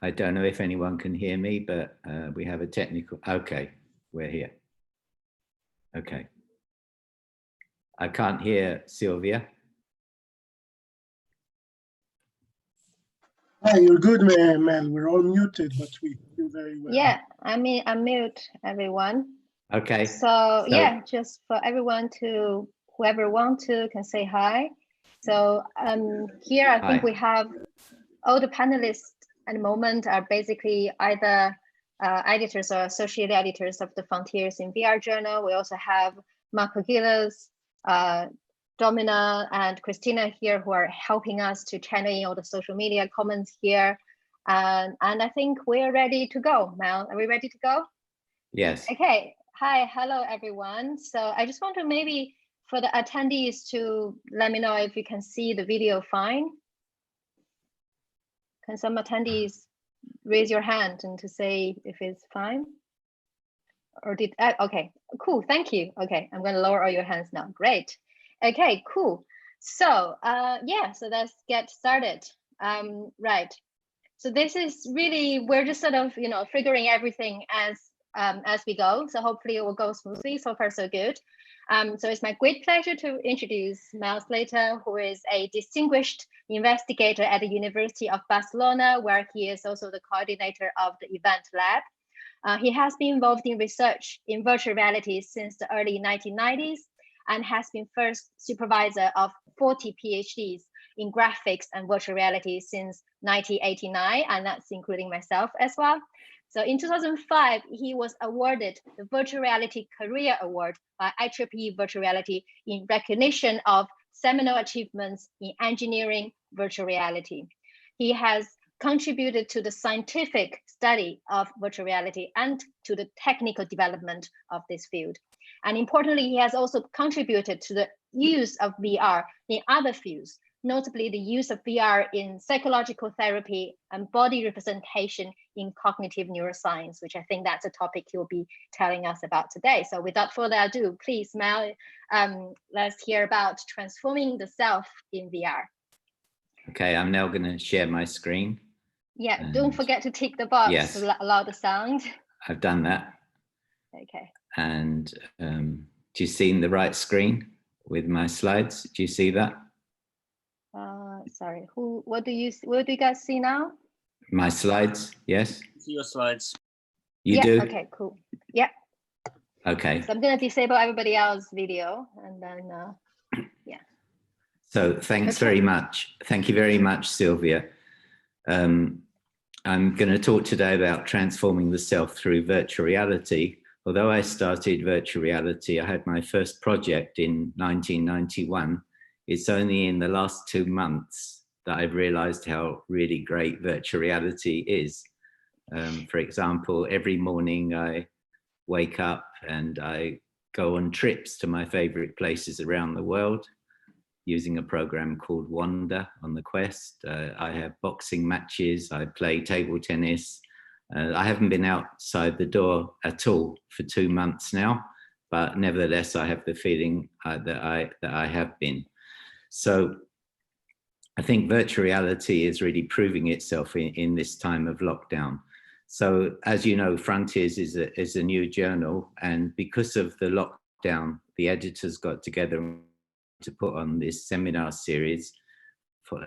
I don't know if anyone can hear me, but we have a technical, okay, we're here. Okay. I can't hear Sylvia. Hi, you're good, Mel. We're all muted, but we do very well. Yeah, I mean, unmute everyone. Okay. So yeah, just for everyone to, whoever want to can say hi. So here I think we have all the panelists at the moment are basically either editors or associate editors of the Frontiers in VR journal. We also have Marco Gilles, Domina and Christina here who are helping us to channel in all the social media comments here. And I think we're ready to go. Mel, are we ready to go? Yes. Okay. Hi, hello everyone. So I just want to maybe for the attendees to let me know if you can see the video fine. Can some attendees raise your hand and to say if it's fine? Or did, okay, cool, thank you. Okay, I'm gonna lower all your hands now, great. Okay, cool. So yeah, so let's get started. Right, so this is really, we're just sort of, you know, figuring everything as we go. So hopefully it will go smoothly, so far so good. So it's my great pleasure to introduce Mel Slater, who is a distinguished investigator at the University of Barcelona, where he is also the coordinator of the event lab. He has been involved in research in virtual reality since the early 1990s and has been first supervisor of 40 PhDs in graphics and virtual reality since 1989, and that's including myself as well. So in 2005, he was awarded the Virtual Reality Career Award by IEEE Virtual Reality in recognition of seminal achievements in engineering virtual reality. He has contributed to the scientific study of virtual reality and to the technical development of this field. And importantly, he has also contributed to the use of VR in other fields, notably the use of VR in psychological therapy and body representation in cognitive neuroscience, which I think that's a topic he'll be telling us about today. So without further ado, please, Mel, let's hear about transforming the self in VR. Okay, I'm now going to share my screen. Yeah, don't forget to tick the box to allow the sound. I've done that. Okay. And do you see the right screen with my slides? Do you see that? Sorry, what do you guys see now? My slides, yes? See your slides. You do? Okay, cool. Yeah. Okay. So I'm going to disable everybody else's video and then, yeah. So thanks very much. Thank you very much, Sylvia. I'm going to talk today about transforming the self through virtual reality. Although I started virtual reality, I had my first project in 1991. It's only in the last 2 months that I've realized how really great virtual reality is. For example, every morning I wake up and I go on trips to my favorite places around the world using a program called Wander on the Quest. I have boxing matches, I play table tennis. I haven't been outside the door at all for 2 months now, but nevertheless, I have the feeling that I have been. So I think virtual reality is really proving itself in this time of lockdown. So as you know, Frontiers is a new journal, and because of the lockdown, the editors got together to put on this seminar series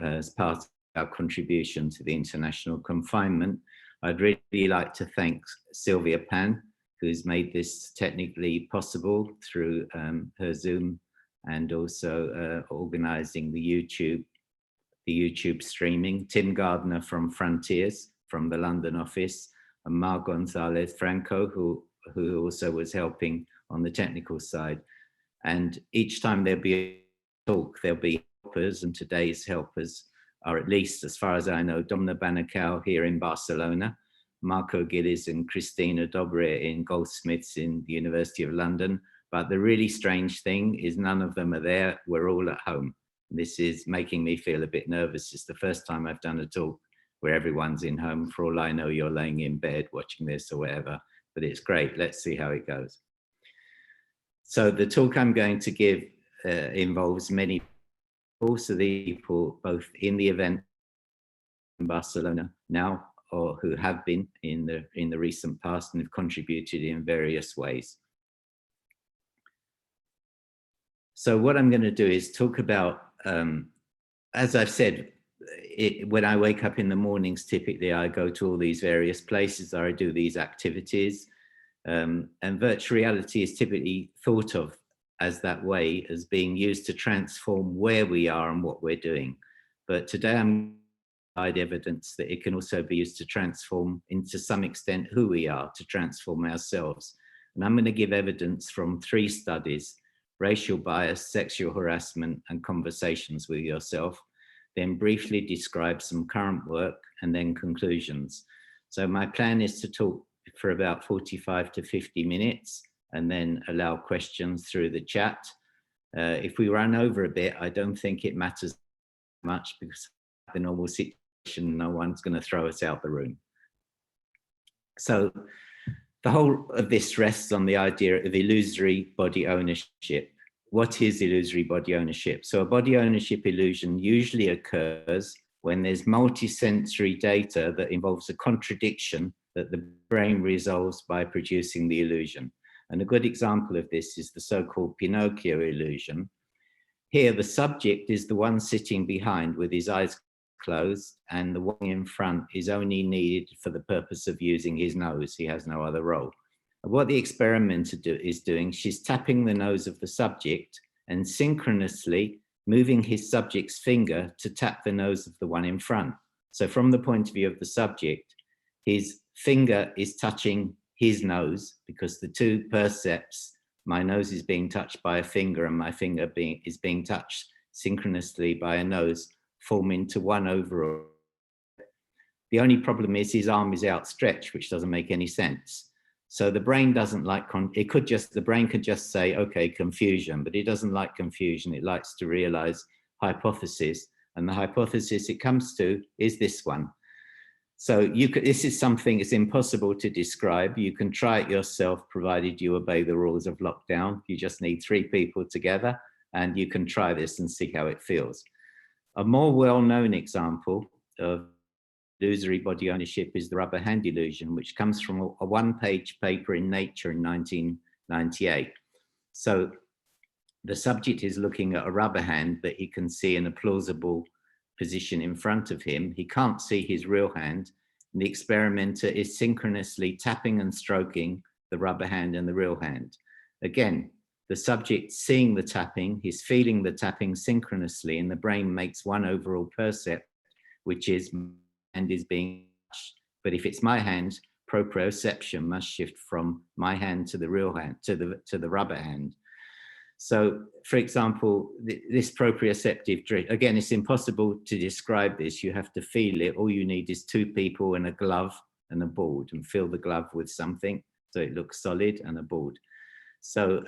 as part of our contribution to the international confinement. I'd really like to thank Sylvia Pan, who's made this technically possible through her Zoom and also organizing the YouTube streaming. Tim Gardner from Frontiers, from the London office, and Mar Gonzalez Franco, who also was helping on the technical side. And each time there'll be a talk, there'll be helpers, and today's helpers are, at least as far as I know, Domna Banacao here in Barcelona, Marco Gilles and Christina Dobre in Goldsmiths in the University of London. But the really strange thing is none of them are there. We're all at home. This is making me feel a bit nervous. It's the first time I've done a talk where everyone's in home. For all I know, you're laying in bed watching this or whatever, but it's great. Let's see how it goes. So the talk I'm going to give involves many people, so the people both in the event in Barcelona now, or who have been in the recent past and have contributed in various ways. So what I'm going to do is talk about, as I've said, when I wake up in the mornings, typically I go to all these various places, or I do these activities, and virtual reality is typically thought of as that way, as being used to transform where we are and what we're doing. But today I'm provide evidence that it can also be used to transform, into some extent, who we are, to transform ourselves. And I'm going to give evidence from 3 studies: racial bias, sexual harassment, and conversations with yourself, then briefly describe some current work, and then conclusions. So my plan is to talk for about 45 to 50 minutes, and then allow questions through the chat. If we run over a bit, I don't think it matters much, because in the normal situation, no one's going to throw us out the room. So the whole of this rests on the idea of illusory body ownership. What is illusory body ownership? So a body ownership illusion usually occurs when there's multisensory data that involves a contradiction that the brain resolves by producing the illusion. And a good example of this is the so-called Pinocchio illusion. Here, the subject is the one sitting behind with his eyes closed, and the one in front is only needed for the purpose of using his nose. He has no other role. And what the experimenter is doing, she's tapping the nose of the subject and synchronously moving his subject's finger to tap the nose of the one in front. So from the point of view of the subject, his finger is touching his nose, because the 2 percepts, my nose is being touched by a finger and my finger is being touched synchronously by a nose, form into one overall. The only problem is his arm is outstretched, which doesn't make any sense. So the brain doesn't like, the brain could just say, okay, confusion, but it doesn't like confusion. It likes to realize hypothesis. And the hypothesis it comes to is this one. So this is something it's impossible to describe. You can try it yourself, provided you obey the rules of lockdown. You just need 3 people together, and you can try this and see how it feels. A more well-known example of illusory body ownership is the rubber hand illusion, which comes from a 1-page paper in Nature in 1998. So the subject is looking at a rubber hand that he can see in a plausible position in front of him. He can't see his real hand, and the experimenter is synchronously tapping and stroking the rubber hand and the real hand. Again, the subject seeing the tapping, he's feeling the tapping synchronously, and the brain makes one overall percept, which is my hand is being touched. But if it's my hand, proprioception must shift from my hand to the real hand, to the rubber hand. So, for example, this proprioceptive drift, again, it's impossible to describe this. You have to feel it. All you need is 2 people and a glove and a board, and fill the glove with something so it looks solid, and a board. So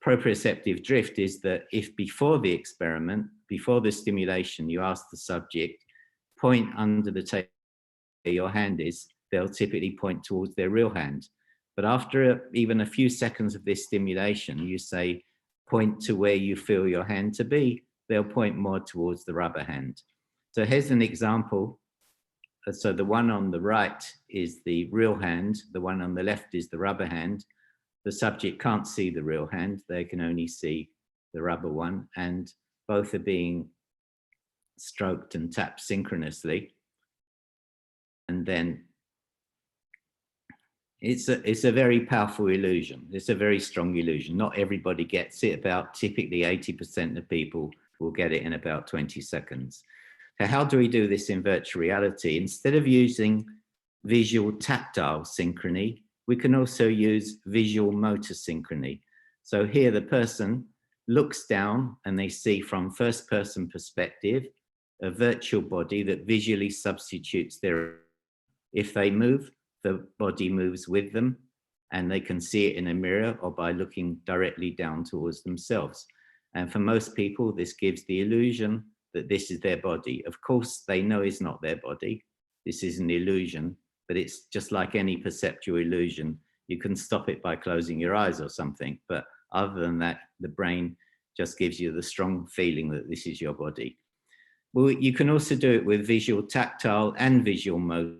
proprioceptive drift is that if before the experiment, before the stimulation, you ask the subject, point under the table where your hand is, they'll typically point towards their real hand. But after even a few seconds of this stimulation, you say, point to where you feel your hand to be, they'll point more towards the rubber hand. So here's an example. So the one on the right is the real hand, the one on the left is the rubber hand. The subject can't see the real hand, they can only see the rubber one, and both are being stroked and tapped synchronously. And then it's a very powerful illusion. It's a very strong illusion. Not everybody gets it. About typically 80% of people will get it in about 20 seconds. So how do we do this in virtual reality? Instead of using visual tactile synchrony, we can also use visual motor synchrony. So here the person looks down and they see from first person perspective a virtual body that visually substitutes their, if they move, the body moves with them, and they can see it in a mirror or by looking directly down towards themselves. And for most people, this gives the illusion that this is their body. Of course, they know it's not their body. This is an illusion, but it's just like any perceptual illusion. You can stop it by closing your eyes or something, but other than that, the brain just gives you the strong feeling that this is your body. Well, you can also do it with visual tactile and visual motor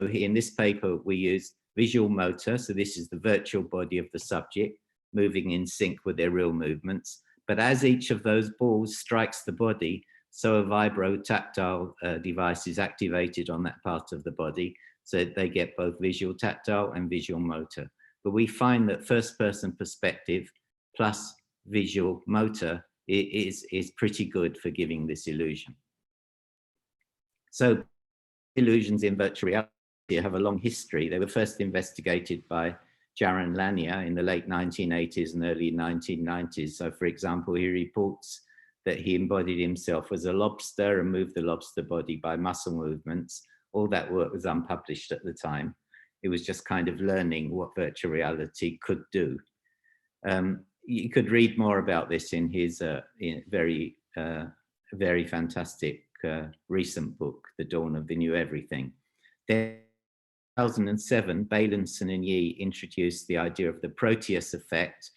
in this paper, we use visual motor. So this is the virtual body of the subject moving in sync with their real movements. But as each of those balls strikes the body, so a vibro-tactile device is activated on that part of the body, so they get both visual tactile and visual motor. But we find that first-person perspective plus visual motor is pretty good for giving this illusion. So illusions in virtual reality have a long history. They were first investigated by Jaron Lanier in the late 1980s and early 1990s. So for example, he reports that he embodied himself as a lobster and moved the lobster body by muscle movements. All that work was unpublished at the time. It was just kind of learning what virtual reality could do. You could read more about this in his very fantastic recent book, The Dawn of the New Everything. Then, in 2007, Bailenson and Yee introduced the idea of the Proteus effect,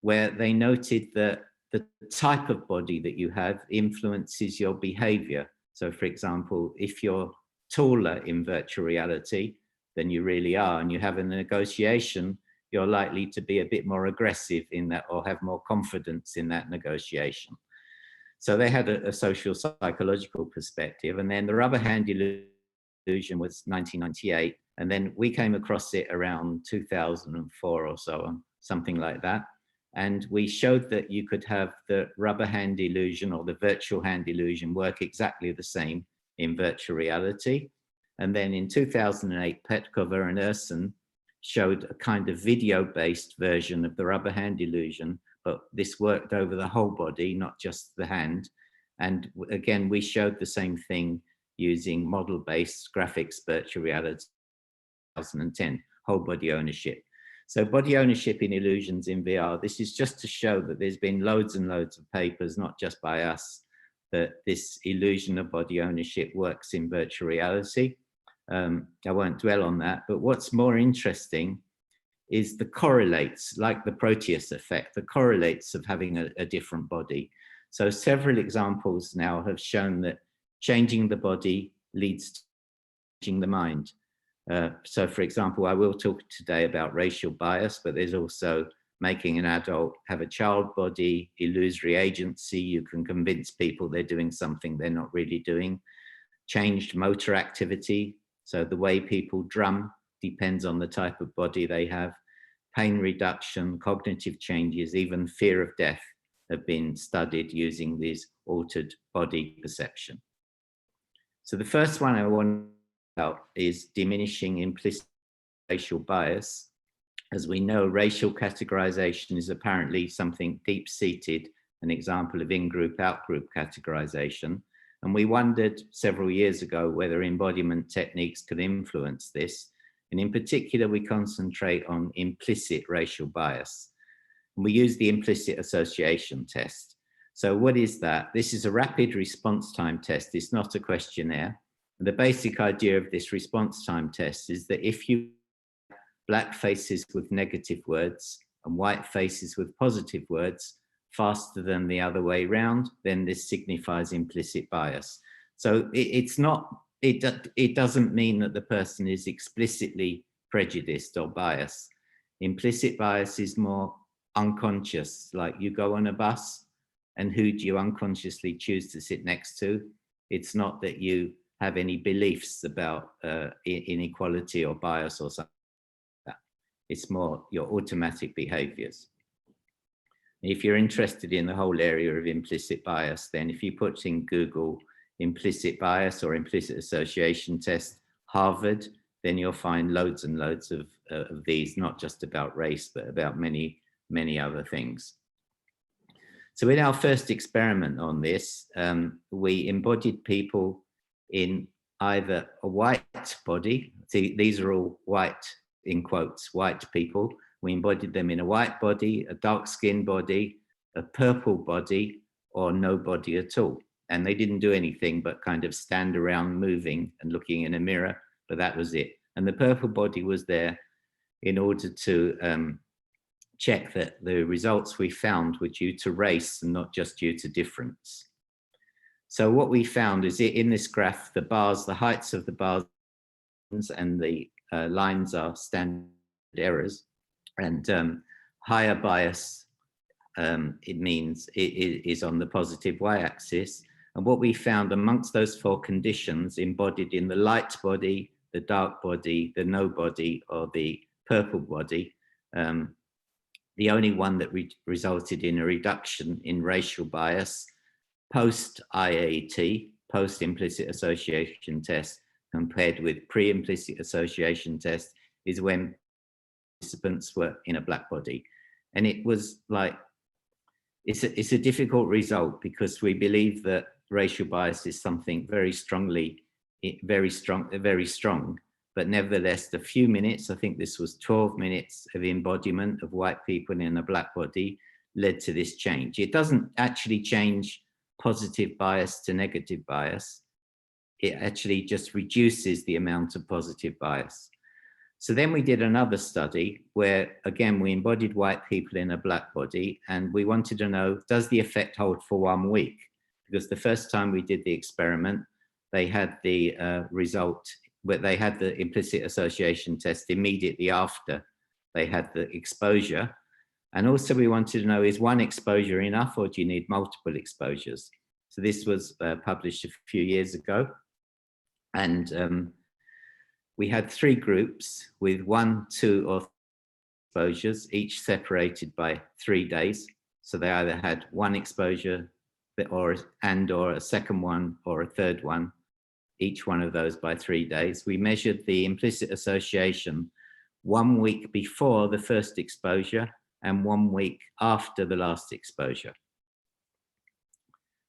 where they noted that the type of body that you have influences your behavior. So for example, if you're taller in virtual reality than you really are, and you have a negotiation, you're likely to be a bit more aggressive in that, or have more confidence in that negotiation. So they had a social psychological perspective. And then the rubber hand illusion was 1998. And then we came across it around 2004 or so, something like that. And we showed that you could have the rubber hand illusion or the virtual hand illusion work exactly the same in virtual reality. And then in 2008, Petkova and Urson showed a kind of video-based version of the rubber hand illusion, but this worked over the whole body, not just the hand. And again, we showed the same thing using model-based graphics virtual reality 2010, whole body ownership. So body ownership in illusions in VR, this is just to show that there's been loads and loads of papers, not just by us, that this illusion of body ownership works in virtual reality. I won't dwell on that, but what's more interesting is the correlates, like the Proteus effect, the correlates of having a different body. So several examples now have shown that changing the body leads to changing the mind. So for example, I will talk today about racial bias, but there's also making an adult have a child body, illusory agency. You can convince people they're doing something they're not really doing. Changed motor activity. So the way people drum depends on the type of body they have. Pain reduction, cognitive changes, even fear of death have been studied using this altered body perception. So the first one I want to talk about is diminishing implicit racial bias. As we know, racial categorization is apparently something deep-seated, an example of in-group, out-group categorization. And we wondered several years ago whether embodiment techniques could influence this. And in particular, we concentrate on implicit racial bias. And we use the implicit association test. So what is that? This is a rapid response time test. It's not a questionnaire. And the basic idea of this response time test is that if you black faces with negative words and white faces with positive words faster than the other way around, then this signifies implicit bias. So it doesn't mean that the person is explicitly prejudiced or biased. Implicit bias is more unconscious, like you go on a bus and who do you unconsciously choose to sit next to? It's not that you have any beliefs about inequality or bias or something like that. It's more your automatic behaviors. If you're interested in the whole area of implicit bias, then if you put in Google implicit bias or implicit association test, Harvard, then you'll find loads and loads of these, not just about race, but about many, many other things. So in our first experiment on this, we embodied people in either a white body. See, these are all white, in quotes, white people. We embodied them in a white body, a dark skinned body, a purple body, or no body at all. And they didn't do anything but kind of stand around moving and looking in a mirror, but that was it. And the purple body was there in order to check that the results we found were due to race and not just due to difference. So what we found is in this graph, the bars, the heights of the bars and the lines are standard errors. And higher bias, it means it is on the positive y-axis. And what we found amongst those 4 conditions embodied in the light body, the dark body, the no body, or the purple body, the only one that resulted in a reduction in racial bias post-IAT, post-implicit association test, compared with pre-implicit association test, is when participants were in a black body. And it was like, it's a difficult result because we believe that racial bias is something very strong, but nevertheless, the few minutes, I think this was 12 minutes of embodiment of white people in a black body, led to this change. It doesn't actually change positive bias to negative bias. It actually just reduces the amount of positive bias. So then we did another study where, again, we embodied white people in a black body, and we wanted to know, does the effect hold for 1 week? Because the first time we did the experiment, they had the result, but they had the implicit association test immediately after they had the exposure. And also we wanted to know, is 1 exposure enough, or do you need multiple exposures? So this was published a few years ago. And we had 3 groups with 1, 2, or 3 exposures, each separated by 3 days. So they either had 1 exposure or a second one or a third one, each one of those by 3 days. We measured the implicit association 1 week before the first exposure and 1 week after the last exposure.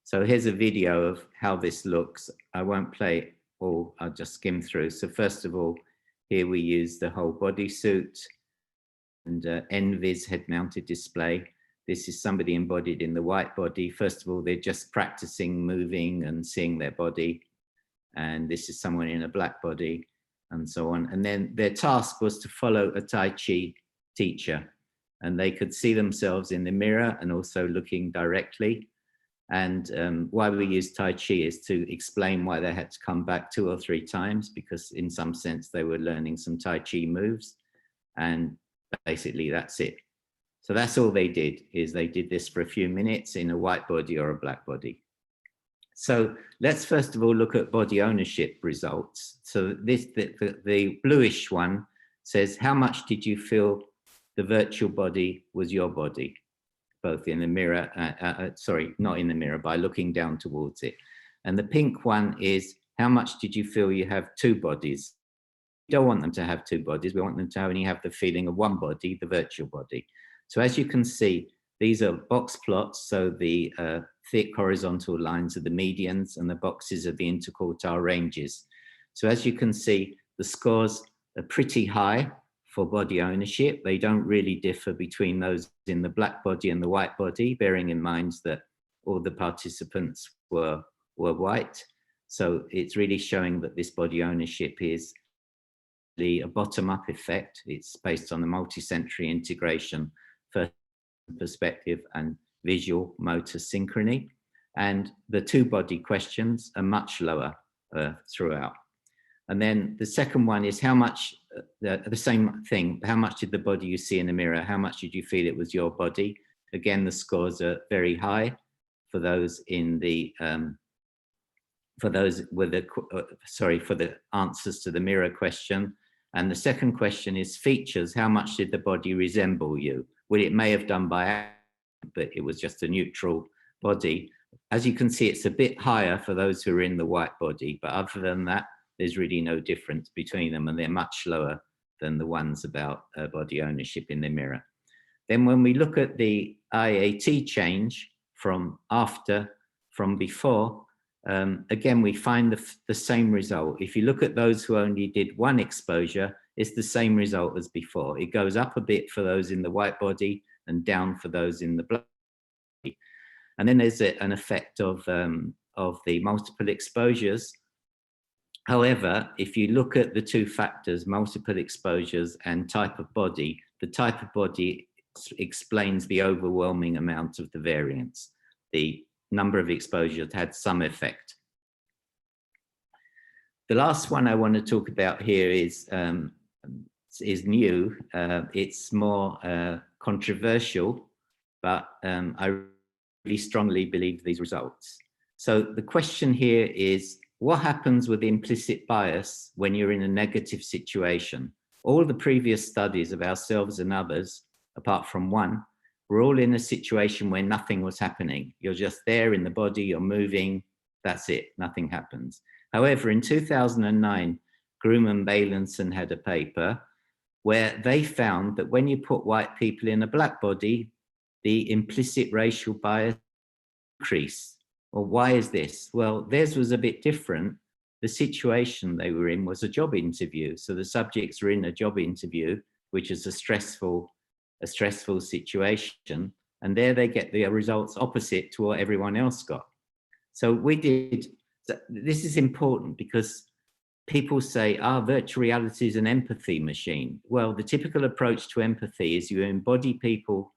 So here's a video of how this looks. I won't play it all, I'll just skim through. So first of all, here we use the whole bodysuit and NVIS head-mounted display. This is somebody embodied in the white body. First of all, they're just practicing moving and seeing their body. And this is someone in a black body, and so on. And then their task was to follow a Tai Chi teacher, and they could see themselves in the mirror and also looking directly. And why we use Tai Chi is to explain why they had to come back 2 or 3 times, because in some sense they were learning some Tai Chi moves, and basically that's it. So that's all they did, is they did this for a few minutes in a white body or a black body. So let's first of all look at body ownership results. So this, the bluish one says, how much did you feel the virtual body was your body? Both in the mirror, sorry, not in the mirror, by looking down towards it. And the pink one is, how much did you feel you have 2 bodies? We don't want them to have 2 bodies. We want them to only have the feeling of 1 body, the virtual body. So as you can see, these are box plots. So the thick horizontal lines are the medians, and the boxes are the interquartile ranges. So as you can see, the scores are pretty high for body ownership. They don't really differ between those in the black body and the white body, bearing in mind that all the participants were white. So it's really showing that this body ownership is a bottom-up effect. It's based on the multisensory integration, first perspective and visual motor synchrony. And the 2-body questions are much lower throughout. And then the second one is, how much, the same thing, how much did the body you see in the mirror, how much did you feel it was your body? Again, the scores are very high for those in the, for those with the, for the answers to the mirror question. And the second question is features, how much did the body resemble you? Well, it may have done by accident, but it was just a neutral body. As you can see, it's a bit higher for those who are in the white body, but other than that, there's really no difference between them, and they're much lower than the ones about body ownership in the mirror. Then when we look at the IAT change from before, again, we find the same result. If you look at those who only did 1 exposure, it's the same result as before. It goes up a bit for those in the white body and down for those in the black body. And then there's an effect of the multiple exposures. However, if you look at the 2 factors, multiple exposures and type of body, the type of body explains the overwhelming amount of the variance. The number of exposures had some effect. The last one I want to talk about here is new. It's more controversial, but I really strongly believe these results. So the question here is, what happens with implicit bias when you're in a negative situation? All the previous studies of ourselves and others, apart from one, were all in a situation where nothing was happening. You're just there in the body, you're moving, that's it, nothing happens. However, in 2009, Groom and Baylinson had a paper where they found that when you put white people in a black body, the implicit racial bias increased. Well, why is this? Well, theirs was a bit different. The situation they were in was a job interview. So the subjects were in a job interview, which is a stressful situation. And there they get the results opposite to what everyone else got. So this is important because people say, virtual reality is an empathy machine. Well, the typical approach to empathy is you embody people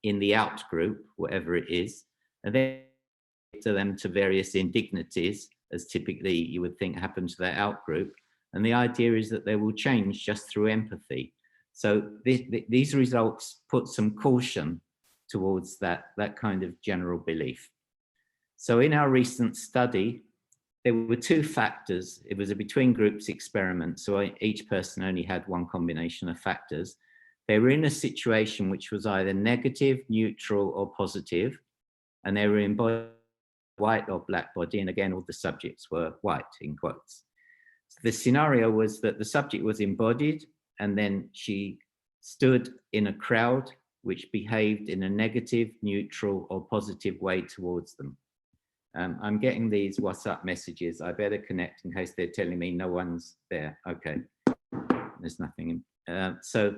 in the out group, whatever it is, and then to them to various indignities, as typically you would think happen to their out group. And the idea is that they will change just through empathy. So these results put some caution towards that kind of general belief. So in our recent study, there were two factors. It was a between groups experiment. So each person only had one combination of factors. They were in a situation which was either negative, neutral, or positive, and they were in white or black body, and again, all the subjects were white, in quotes. So the scenario was that the subject was embodied, and then she stood in a crowd which behaved in a negative, neutral, or positive way towards them. I'm getting these WhatsApp messages. I better connect in case they're telling me no one's there. Okay, there's nothing. So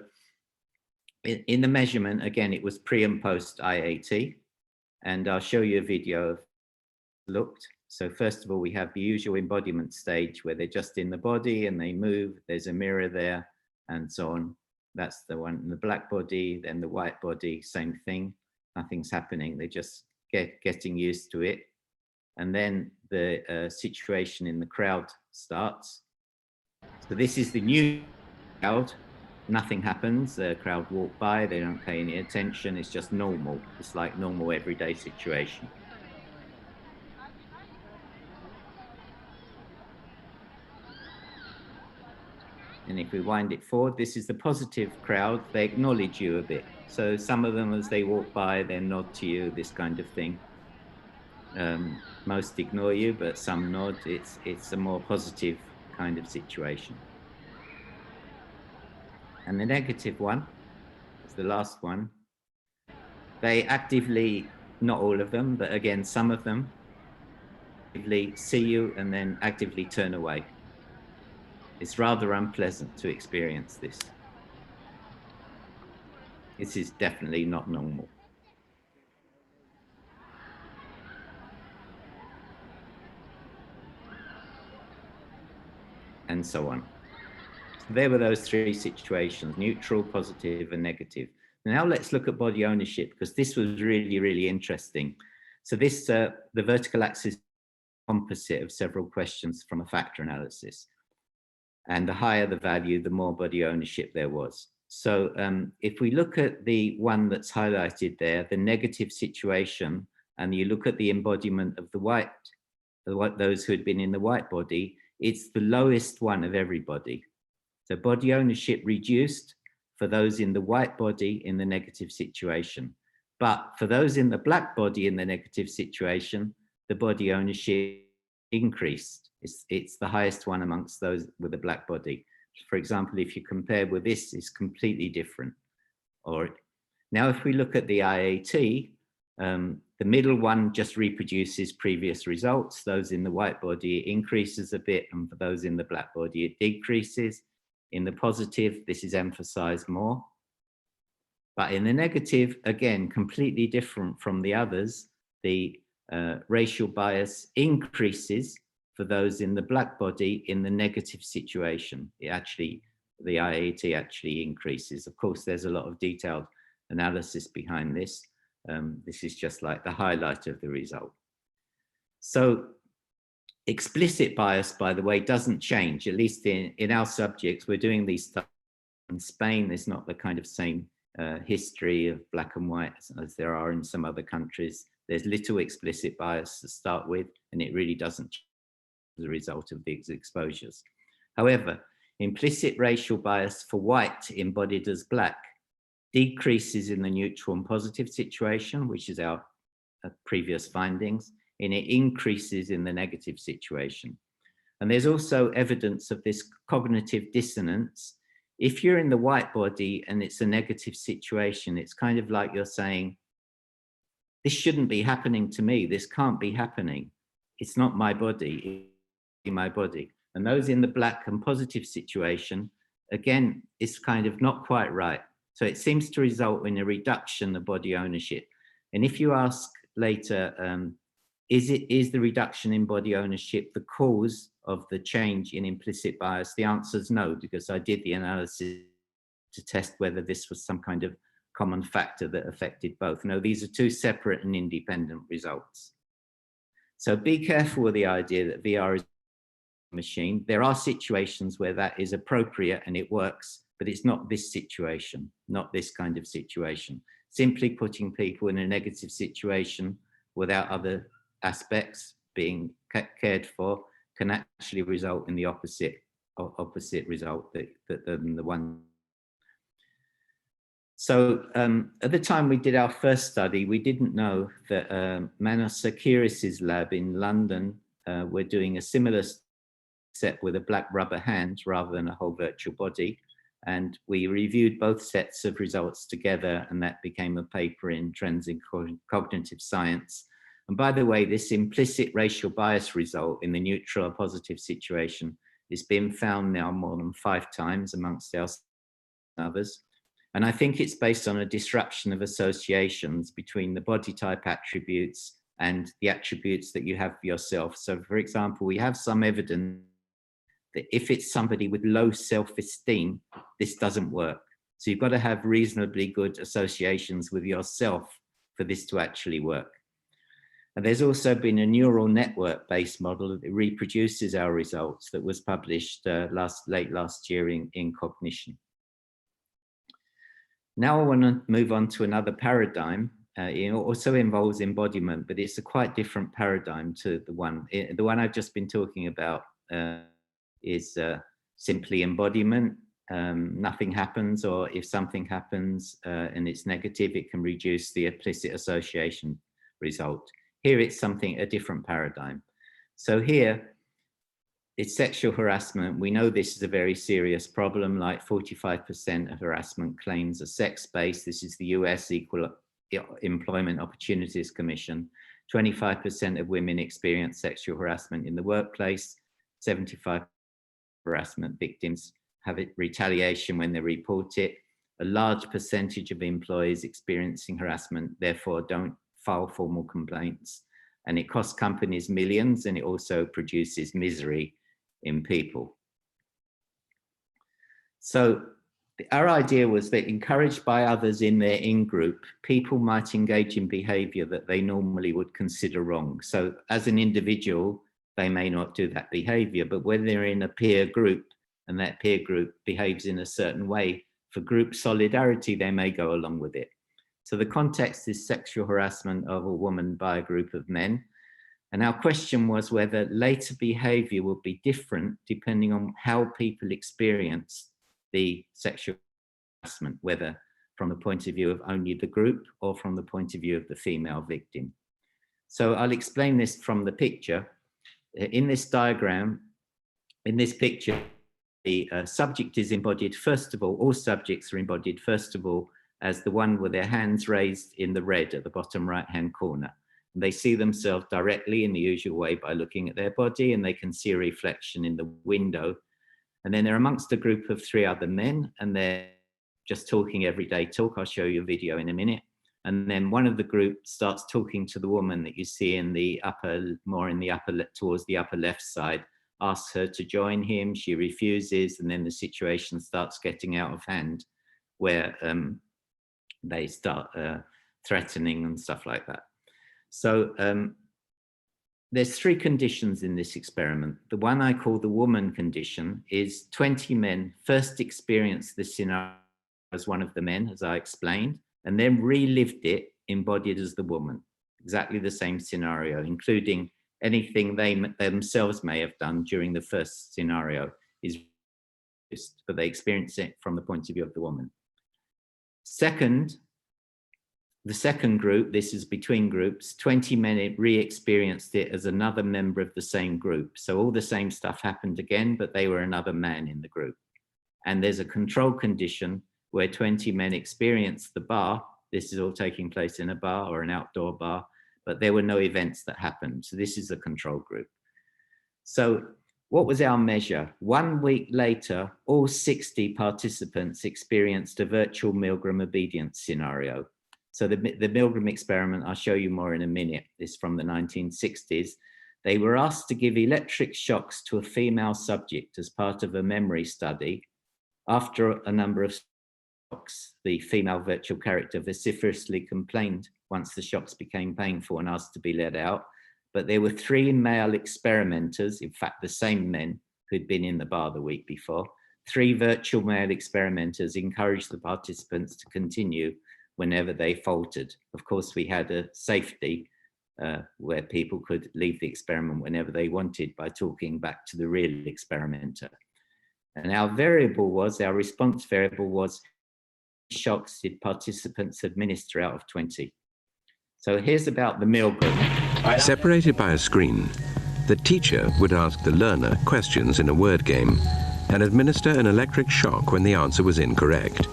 in the measurement, again, it was pre and post IAT, and I'll show you a video of looked. So first of all, we have the usual embodiment stage where they're just in the body and they move. There's a mirror there and so on. That's the one in the black body, then the white body, same thing. Nothing's happening. They're just getting used to it. And then the situation in the crowd starts. So this is the new crowd. Nothing happens. The crowd walk by. They don't pay any attention. It's just normal. It's like normal everyday situation. And if we wind it forward, this is the positive crowd. They acknowledge you a bit. So some of them, as they walk by, they nod to you, this kind of thing. Most ignore you, but some nod. It's a more positive kind of situation. And the negative one is the last one. They actively, not all of them, but again, some of them actively see you and then actively turn away. It's rather unpleasant to experience this. This is definitely not normal. And so on. So there were those three situations: neutral, positive, and negative. Now let's look at body ownership, because this was really, really interesting. So this, the vertical axis is a composite of several questions from a factor analysis. And the higher the value, the more body ownership there was. So if we look at the one that's highlighted there, the negative situation, and you look at the embodiment of the white, those who had been in the white body, it's the lowest one of everybody. So body ownership reduced for those in the white body in the negative situation. But for those in the black body in the negative situation, the body ownership increased. It's the highest one amongst those with a black body. For example, if you compare with this, it's completely different. Or now, if we look at the IAT, the middle one just reproduces previous results. Those in the white body, it increases a bit, and for those in the black body, it decreases. In the positive, this is emphasized more. But in the negative, again, completely different from the others, the racial bias increases for those in the black body in the negative situation. The IAT actually increases. Of course, there's a lot of detailed analysis behind this. This is just like the highlight of the result. So Explicit bias, by the way, doesn't change, at least in our subjects. We're doing these stuff in Spain. There's not the kind of same history of black and white as there are in some other countries. There's little explicit bias to start with, and it really doesn't change as a result of these exposures. However, implicit racial bias for white embodied as black decreases in the neutral and positive situation, which is our previous findings, and it increases in the negative situation. And there's also evidence of this cognitive dissonance. If you're in the white body and it's a negative situation, it's kind of like you're saying, this shouldn't be happening to me. This can't be happening. It's not my body, it's my body. And those in the black and positive situation, again, it's kind of not quite right. So it seems to result in a reduction of body ownership. And if you ask later, is the reduction in body ownership the cause of the change in implicit bias? The answer is no, because I did the analysis to test whether this was some kind of common factor that affected both. No, these are two separate and independent results. So be careful with the idea that VR is a machine. There are situations where that is appropriate and it works, but it's not this situation, not this kind of situation. Simply putting people in a negative situation without other aspects being cared for can actually result in the opposite result than the one. So at the time we did our first study, we didn't know that Manos Sakiris's lab in London were doing a similar set with a black rubber hand rather than a whole virtual body. And we reviewed both sets of results together, and that became a paper in Trends in Cognitive Science. And by the way, this implicit racial bias result in the neutral or positive situation is being found now more than 5 times amongst our others. And I think it's based on a disruption of associations between the body type attributes and the attributes that you have for yourself. So for example, we have some evidence that if it's somebody with low self-esteem, this doesn't work. So you've got to have reasonably good associations with yourself for this to actually work. And there's also been a neural network-based model that reproduces our results that was published late last year in Cognition. Now I want to move on to another paradigm. It also involves embodiment, but it's a quite different paradigm to the one I've just been talking about. Is simply embodiment. Nothing happens, or if something happens and it's negative, it can reduce the implicit association result. Here it's a different paradigm. So here it's sexual harassment. We know this is a very serious problem, like 45% of harassment claims are sex-based. This is the US Equal Employment Opportunities Commission. 25% of women experience sexual harassment in the workplace. 75% harassment victims have retaliation when they report it. A large percentage of employees experiencing harassment therefore don't file formal complaints, and it costs companies millions, and it also produces misery in people. So our idea was that, encouraged by others in their in-group, people might engage in behavior that they normally would consider wrong. So as an individual, they may not do that behavior, but when they're in a peer group and that peer group behaves in a certain way, for group solidarity, they may go along with it. So the context is sexual harassment of a woman by a group of men. And our question was whether later behavior would be different depending on how people experience the sexual harassment, whether from the point of view of only the group or from the point of view of the female victim. So I'll explain this from the picture. In this diagram, in this picture, the subject is embodied, first of all subjects are embodied, first of all, as the one with their hands raised in the red at the bottom right-hand corner. And they see themselves directly in the usual way by looking at their body, and they can see a reflection in the window. And then they're amongst a group of 3 other men, and they're just talking everyday talk. I'll show you a video in a minute. And then one of the group starts talking to the woman that you see in the towards the upper left side, asks her to join him, she refuses, and then the situation starts getting out of hand, where they start threatening and stuff like that. So there's three conditions in this experiment. The one I call the woman condition is 20 men first experienced this scenario as one of the men, as I explained, and then relived it embodied as the woman. Exactly the same scenario, including anything they themselves may have done during the first scenario, but they experience it from the point of view of the woman. Second, the second group, this is between groups, 20 men re-experienced it as another member of the same group. So all the same stuff happened again, but they were another man in the group. And there's a control condition where 20 men experienced the bar. This is all taking place in a bar or an outdoor bar, but there were no events that happened. So this is a control group. So what was our measure? 1 week later, all 60 participants experienced a virtual Milgram obedience scenario. So the Milgram experiment, I'll show you more in a minute, is from the 1960s. They were asked to give electric shocks to a female subject as part of a memory study. After a number of shocks, the female virtual character vociferously complained once the shocks became painful and asked to be let out. But there were 3 male experimenters, in fact, the same men who'd been in the bar the week before. 3 virtual male experimenters encouraged the participants to continue whenever they faltered. Of course, we had a safety where people could leave the experiment whenever they wanted by talking back to the real experimenter. And our variable was, our response variable was, shocks did participants administer out of 20? So here's about the Milgram. Separated by a screen, the teacher would ask the learner questions in a word game and administer an electric shock when the answer was incorrect.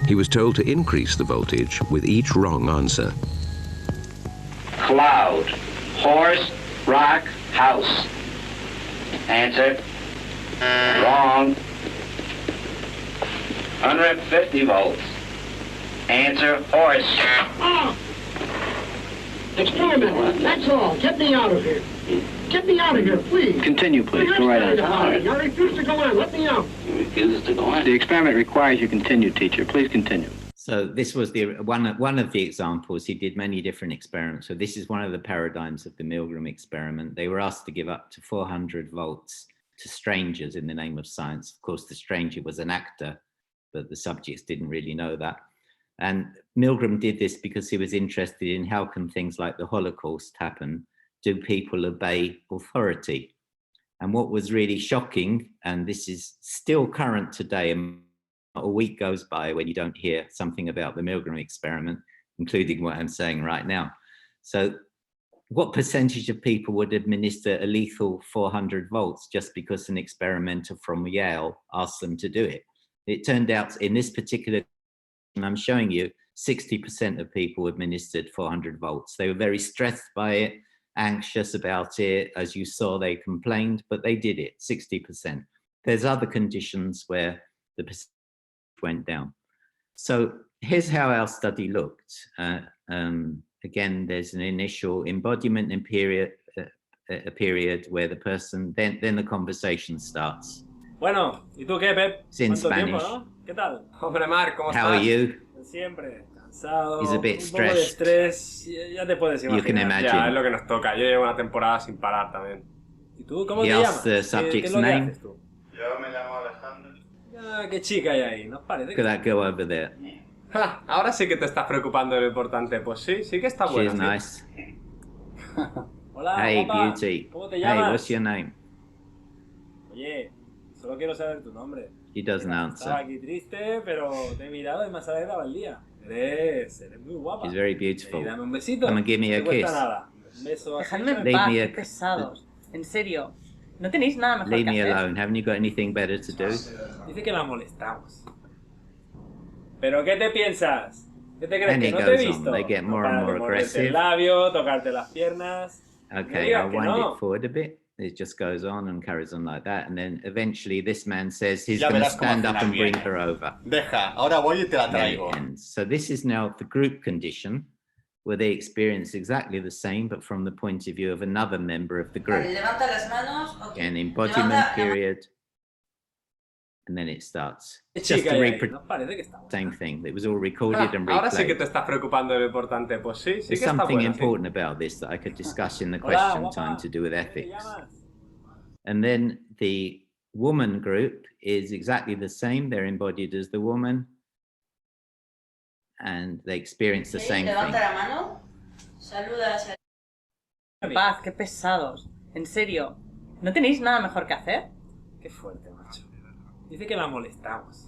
He was told to increase the voltage with each wrong answer. Cloud, horse, rock, house. Answer. Wrong. 150 volts. Answer, horse. Oh. Experiment, that's all. Get me out of here. Get me out of here, please. Continue, please. Go right on. I refuse to go on. Let me out. You refuse to go on? The experiment requires you continue, teacher. Please continue. So this was the one of the examples. He did many different experiments. So this is one of the paradigms of the Milgram experiment. They were asked to give up to 400 volts to strangers in the name of science. Of course, the stranger was an actor, but the subjects didn't really know that. And Milgram did this because he was interested in how can things like the Holocaust happen? Do people obey authority? And what was really shocking, and this is still current today, and not a week goes by when you don't hear something about the Milgram experiment, including what I'm saying right now. So what percentage of people would administer a lethal 400 volts just because an experimenter from Yale asked them to do it? It turned out in this particular, and I'm showing you, 60% of people administered 400 volts. They were very stressed by it, anxious about it. As you saw, they complained, but they did it, 60%. There's other conditions where the percentage went down. So here's how our study looked. Again, there's an initial embodiment in a period where the person, then the conversation starts. Bueno, ¿y tú qué, Pep? It's in ¿Cuánto Spanish. tiempo, no? ¿Qué tal? Hombre, Marc, ¿cómo estás? How are you? Siempre, cansado. He's a bit un poco de stressed. estrés, ya te puedes imaginar. You can imagine. Ya, es lo que nos toca. Yo llevo una temporada sin parar también. ¿Y tú cómo He te asked llamas? the ¿Qué es subject's lo que name. haces tú? Yo me llamo Alejandro. Ah, qué chica hay ahí, ¿nos parece? Look at that girl over there. Ja, ahora sí que te estás preocupando de lo importante. Pues sí, sí que está buena. She's sí. nice. Hola, Hey, guapa. beauty. ¿Cómo te Hey, llamas? what's your name? Oye, solo quiero saber tu nombre. He doesn't Estaba answer. aquí triste, pero te he mirado y me has alegrado el día. Eres muy guapa. She's very Y beautiful. dame un besito. Come and give me no a te cuesta kiss. nada. Un beso así. Dejadme en Leave paz, me qué a- pesados. En serio. ¿No tenéis nada mejor Leave que me hacer? alone. Haven't you got anything better to do? Dice que la molestamos. ¿Pero qué te piensas? ¿Qué te crees? And ¿Que it no te he goes on. visto? They get No more and paras de more morderte aggressive. el labio, tocarte las piernas. Okay, digas I'll que wind no. it forward a bit. It just goes on and carries on like that. And then eventually this man says he's Ya going to verás cómo stand al up final and bring viene. her over. Deja, ahora voy y te la And then it traigo. ends. So this is now the group condition where they experience exactly the same, but from the point of view of another member of the group. Vale, levanta las manos. Okay. An embodiment Levanta- period. and then it starts. ¿Qué It's just chica to hay ahí? reproduce Nos parece que está buena. the same thing. It was all recorded and Ahora sí que replayed. te estás preocupando de lo importante. Pues sí, sí There's que está something buena. Sí. important about this that I could discuss in the Hola, question guapa. time to do with ¿Cómo te ethics. llamas? And then the woman group is exactly the same. They're embodied as the woman, and they experience the same thing. Levanta la mano, saluda hacia... Qué paz, qué pesados. En serio, ¿no tenéis nada mejor que hacer? Qué fuerte, macho. Dice que la molestamos.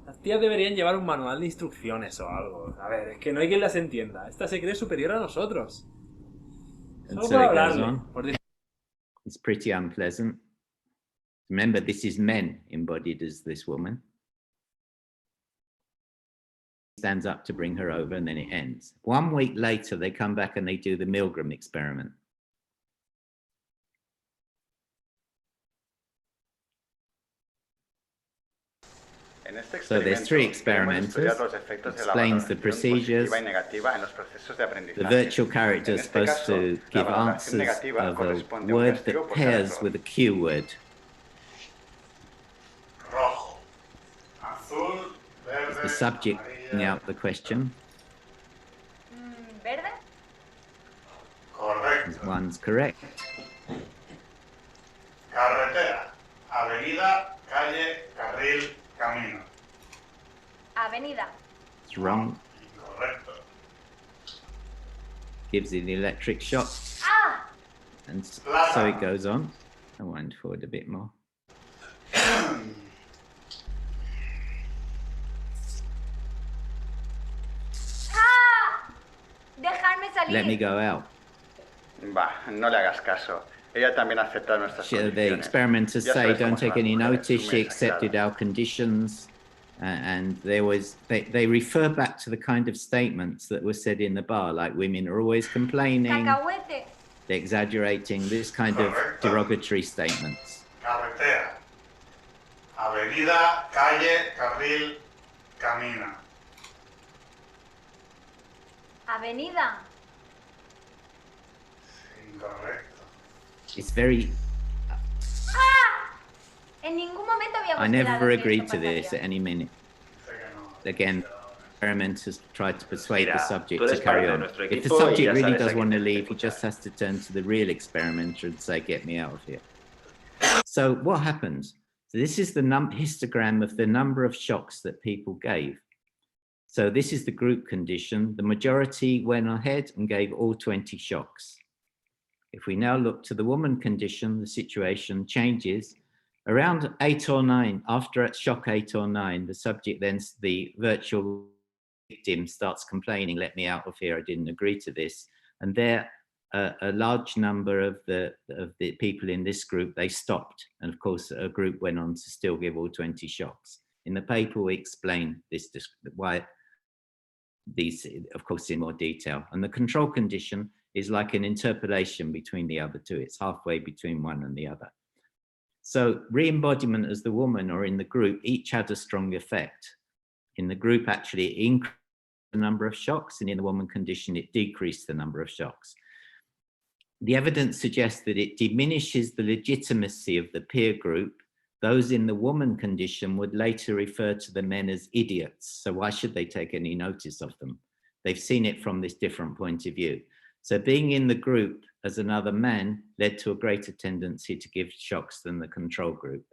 Las tías deberían llevar un manual de instrucciones o algo. A ver, es que no hay quien las entienda. Esta se cree superior a nosotros. And Solo so por it goes hablarle. on. Por decir, It's pretty unpleasant. Remember, this is men embodied as this woman. Stands up to bring her over, and then it ends. 1 week later, they come back and they do the Milgram experiment. So there's 3 experimenters, explains the procedures. The virtual character is supposed to give answers of a word that pairs with a cue word. Is the subject bring out the question? ¿Verde? One's correct. Carretera, avenida, calle, carril, camino. Avenida. It's wrong. Correcto. Gives it the electric shock. Ah! And so it goes on. I wind forward a bit more. ¡Ah! Dejarme salir. Let me go out. Va, no le hagas caso. Ella también acepta nuestras The condiciones. experimenters Ya say, sabes don't cómo son take any las mujeres, notice. son She muy accepted exageradas. our conditions. And there was, they refer back to the kind of statements that were said in the bar, like women are always complaining, Cacahuete. they're exaggerating, this kind of derogatory statements. Carretera, avenida, calle, carril, camina. Avenida. Incorrecto. It's very, ¡Ah! En ningún momento habíamos I quedado never que agreed esto to this pasaría. at any minute. Dice que no. Again, experimenters tried to persuade the Mira, subject tú to eres carry parte de on. nuestro If the equipo y subject ya really sabes a does quién want to tienes que leave, he just escuchar. has to turn to the real experimenter and say, get me out of here. So what happens? So this is the histogram of the number of shocks that people gave. So this is the group condition. The majority went ahead and gave all 20 shocks. If we now look to the woman condition, the situation changes. Around 8 or 9, after shock 8 or 9, the subject then, the virtual victim starts complaining, let me out of here, I didn't agree to this. And there, a large number of the people in this group, they stopped. And of course, a group went on to still give all 20 shocks. In the paper, we explain this, why these, of course, in more detail. And the control condition is like an interpolation between the other two. It's halfway between one and the other. So re-embodiment as the woman or in the group, each had a strong effect. In the group, actually, it increased the number of shocks, and in the woman condition, it decreased the number of shocks. The evidence suggests that it diminishes the legitimacy of the peer group. Those in the woman condition would later refer to the men as idiots. So why should they take any notice of them? They've seen it from this different point of view. So being in the group as another man led to a greater tendency to give shocks than the control group.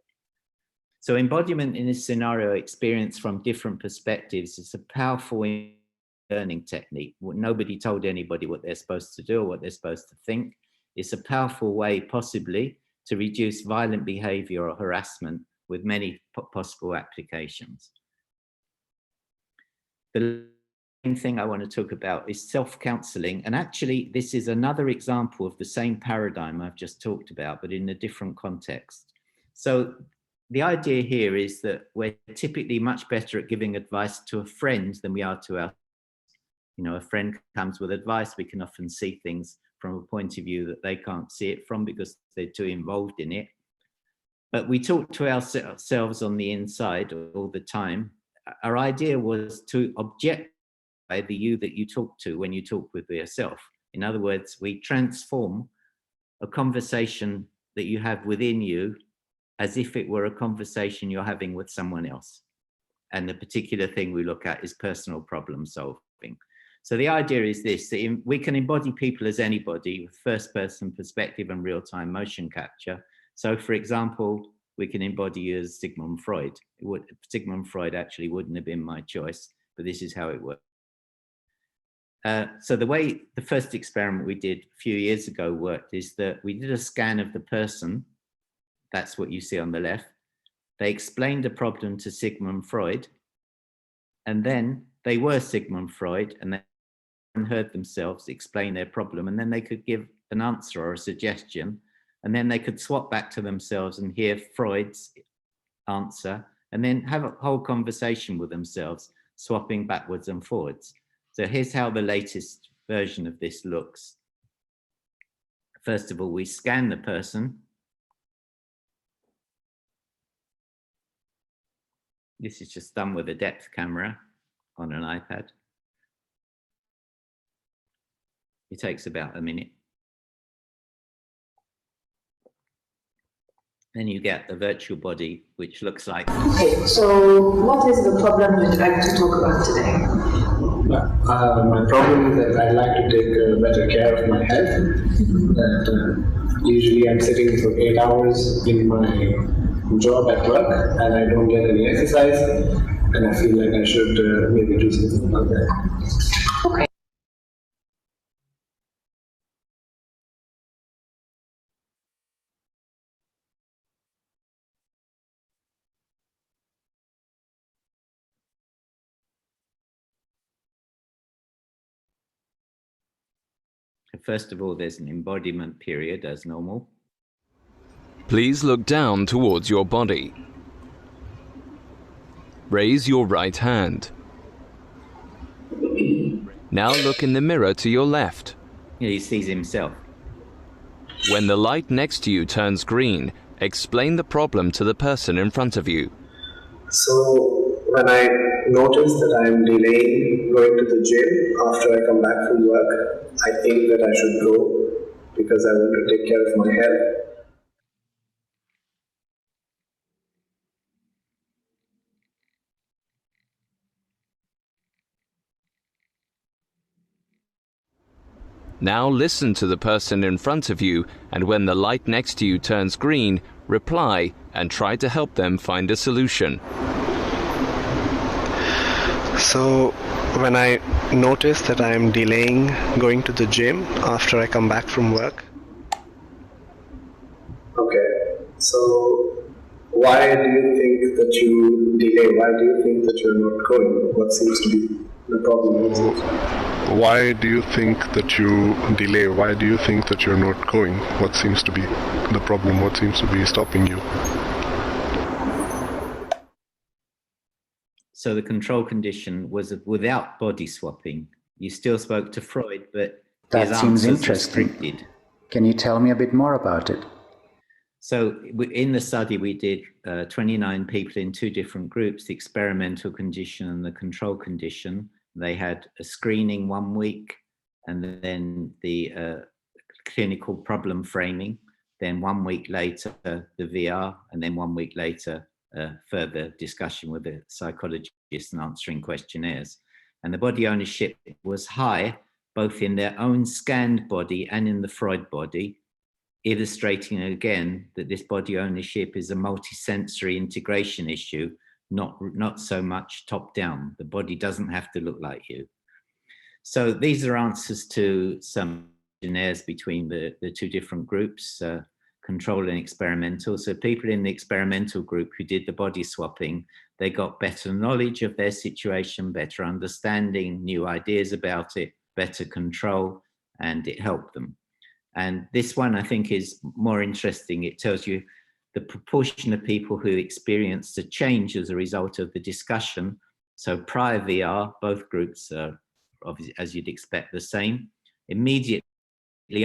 So embodiment in this scenario experienced from different perspectives is a powerful learning technique. Nobody told anybody what they're supposed to do or what they're supposed to think. It's a powerful way possibly to reduce violent behavior or harassment with many possible applications. The main thing I want to talk about is self-counseling. And actually, this is another example of the same paradigm I've just talked about, but in a different context. So the idea here is that we're typically much better at giving advice to a friend than we are to our, a friend comes with advice, we can often see things from a point of view that they can't see it from because they're too involved in it. But we talk to ourselves on the inside all the time. Our idea was to objectify the you that you talk to when you talk with yourself. In other words, we transform a conversation that you have within you as if it were a conversation you're having with someone else. And the particular thing we look at is personal problem solving. So the idea is this, that we can embody people as anybody with first person perspective and real-time motion capture. So for example, we can embody you as Sigmund Freud. Sigmund Freud actually wouldn't have been my choice, but this is how it works. So the way the first experiment we did a few years ago worked is that we did a scan of the person. That's what you see on the left. They explained the problem to Sigmund Freud, and then they were Sigmund Freud, and they heard themselves explain their problem, and then they could give an answer or a suggestion, and then they could swap back to themselves and hear Freud's answer, and then have a whole conversation with themselves, swapping backwards and forwards. So here's how the latest version of this looks. First of all, we scan the person. This is just done with a depth camera on an iPad. It takes about a minute. Then you get the virtual body, which looks like... Okay, so what is the problem you'd like to talk about today? My problem is that I'd like to take better care of my health. That usually I'm sitting for 8 hours in my job at work and I don't get any exercise, and I feel like I should maybe do something about that. Okay. First of all, there's an embodiment period as normal. Please look down towards your body. Raise your right hand. Now look in the mirror to your left. Yeah, he sees himself. When the light next to you turns green, explain the problem to the person in front of you. So when I notice that I'm delaying going to the gym after I come back from work, I think that I should go because I want to take care of my health. Now listen to the person in front of you, and when the light next to you turns green, reply and try to help them find a solution. So when I notice that I am delaying going to the gym after I come back from work. Okay, so why do you think that you delay? Why do you think that you're not going? What seems to be the problem? Why do you think that you delay? Why do you think that you're not going? What seems to be the problem? What seems to be stopping you? So the control condition was without body swapping. You still spoke to Freud, but that seems interesting. Restricted. Can you tell me a bit more about it? So in the study, we did 29 people in 2 different groups, the experimental condition and the control condition. They had a screening 1 week, and then the clinical problem framing. Then 1 week later, the VR, and then 1 week later, further discussion with the psychologist and answering questionnaires. And the body ownership was high, both in their own scanned body and in the Freud body, illustrating again that this body ownership is a multisensory integration issue, not so much top down. The body doesn't have to look like you. So these are answers to some questionnaires between the 2 different groups, control and experimental. So people in the experimental group who did the body swapping, they got better knowledge of their situation, better understanding, new ideas about it, better control, and it helped them. And this one I think is more interesting. It tells you the proportion of people who experienced a change as a result of the discussion. So prior VR, both groups are, as you'd expect, the same. Immediately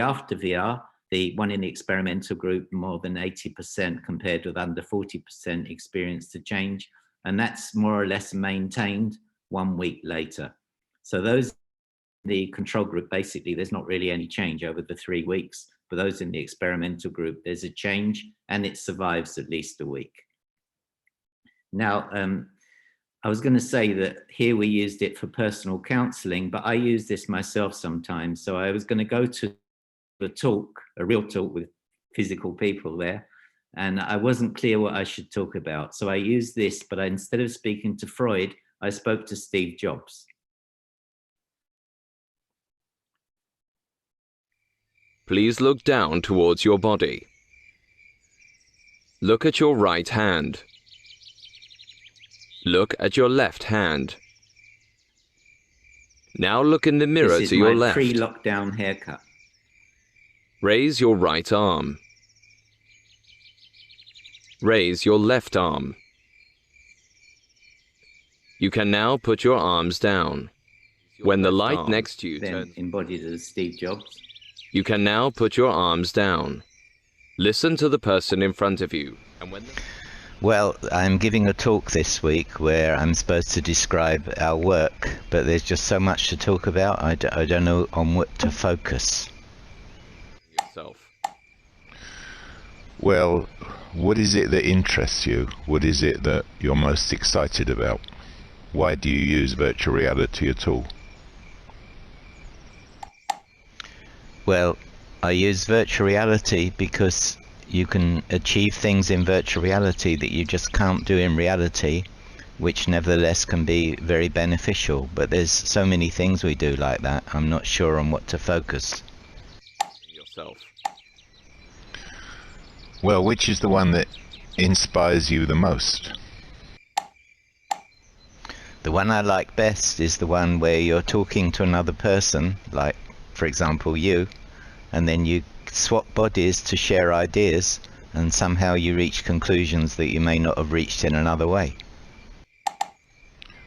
after VR, the one in the experimental group, more than 80% compared with under 40% experienced a change. And that's more or less maintained 1 week later. So those, the control group, basically, there's not really any change over the 3 weeks. For those in the experimental group, there's a change and it survives at least a week. Now, I was going to say that here we used it for personal counseling, but I use this myself sometimes. So I was going to go to a talk, a real talk with physical people there, and I wasn't clear what I should talk about. So I used this, but instead of speaking to Freud, I spoke to Steve Jobs. Please look down towards your body. Look at your right hand. Look at your left hand. Now look in the mirror to your left. This is my pre-lockdown haircut. Raise your right arm. Raise your left arm. You can now put your arms down. When the light next to you turns, embodied as Steve Jobs. You can now put your arms down. Listen to the person in front of you. And when Well, I'm giving a talk this week where I'm supposed to describe our work, but there's just so much to talk about, I don't know on what to focus. Yourself. Well, what is it that interests you? What is it that you're most excited about? Why do you use virtual reality at all? Well, I use virtual reality because you can achieve things in virtual reality that you just can't do in reality, which nevertheless can be very beneficial. But there's so many things we do like that, I'm not sure on what to focus. Yourself. Well, which is the one that inspires you the most? The one I like best is the one where you're talking to another person, like, for example, you, and then you swap bodies to share ideas, and somehow you reach conclusions that you may not have reached in another way.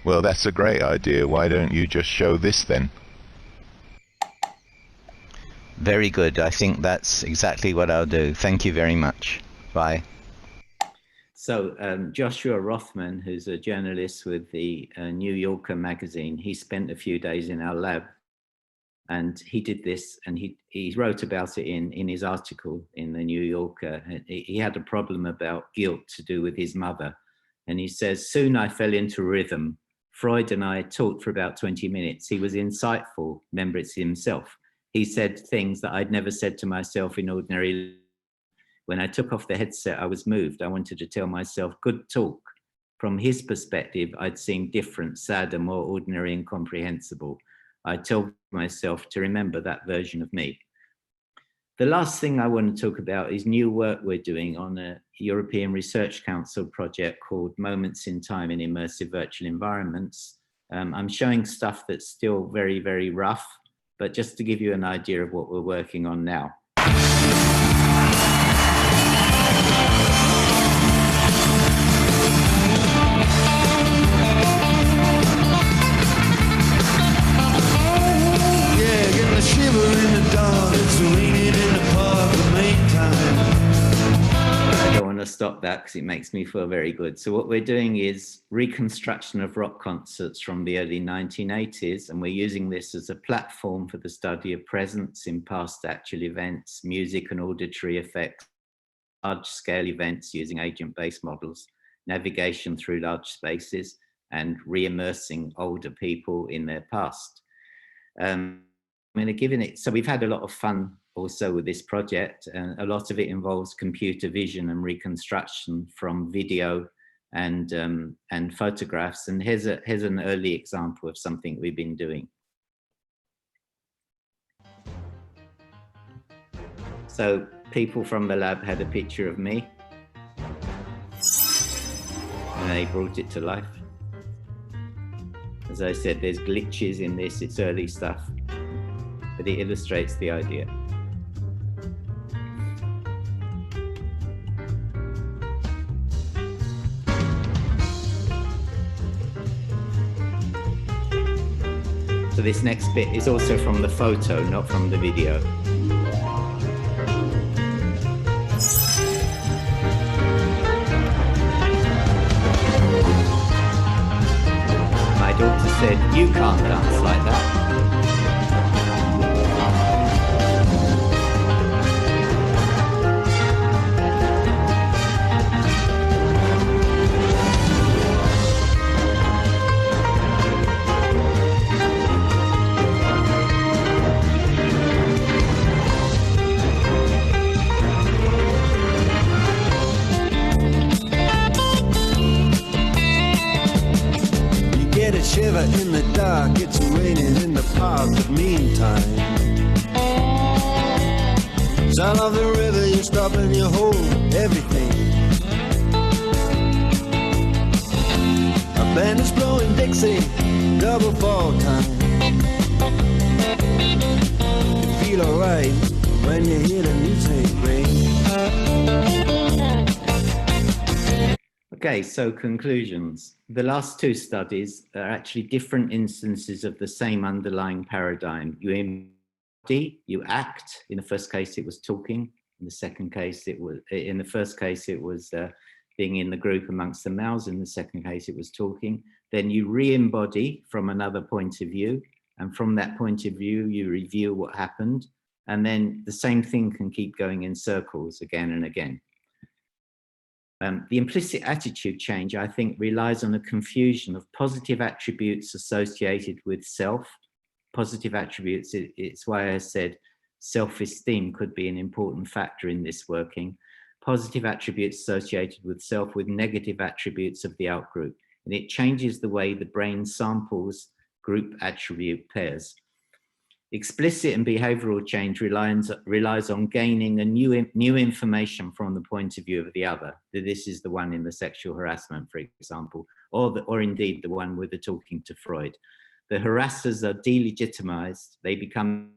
Well, that's a great idea. Why don't you just show this then? Very good. I think that's exactly what I'll do. Thank you very much. Bye. So Joshua Rothman, who's a journalist with the New Yorker magazine, he spent a few days in our lab, and he did this, and he wrote about it in his article in the New Yorker. He had a problem about guilt to do with his mother, and he says, soon I fell into rhythm. Freud and I talked for about 20 minutes. He was insightful, remember it's himself. He said things that I'd never said to myself in ordinary life. When I took off the headset, I was moved. I wanted to tell myself, good talk. From his perspective, I'd seem different, sadder, more ordinary and comprehensible. I told myself to remember that version of me. The last thing I want to talk about is new work we're doing on a European Research Council project called Moments in Time in Immersive Virtual Environments. I'm showing stuff that's still very, very rough, but just to give you an idea of what we're working on now. Stop that because it makes me feel very good. So what we're doing is reconstruction of rock concerts from the early 1980s, and we're using this as a platform for the study of presence in past actual events, music and auditory effects, large-scale events using agent-based models, navigation through large spaces, and re-immersing older people in their past. So we've had a lot of fun also with this project, and a lot of it involves computer vision and reconstruction from video and photographs. And here's an early example of something we've been doing. So people from the lab had a picture of me, and they brought it to life. As I said, there's glitches in this, it's early stuff, but it illustrates the idea. So this next bit is also from the photo, not from the video. My daughter said, "You can't dance like that." a shiver in the dark, it's raining in the park, but meantime, sound of the river, you stop and you hold everything. A band is blowing Dixie, double fall time. You feel alright when you hear the music ring. Okay, so conclusions. The last two studies are actually different instances of the same underlying paradigm. You embody, you act. In the first case, it was talking. In the second case, it was, in the first case, it was being in the group amongst the males. In the second case, it was talking. Then you re-embody from another point of view. And from that point of view, you review what happened. And then the same thing can keep going in circles again and again. The implicit attitude change, I think, relies on a confusion of positive attributes associated with self. Positive attributes, it's why I said self-esteem could be an important factor in this working. Positive attributes associated with self with negative attributes of the outgroup. And it changes the way the brain samples group attribute pairs. Explicit and behavioral change relies on gaining a new information from the point of view of the other. This is the one in the sexual harassment, for example, or indeed the one with the talking to Freud. The harassers are delegitimized. They become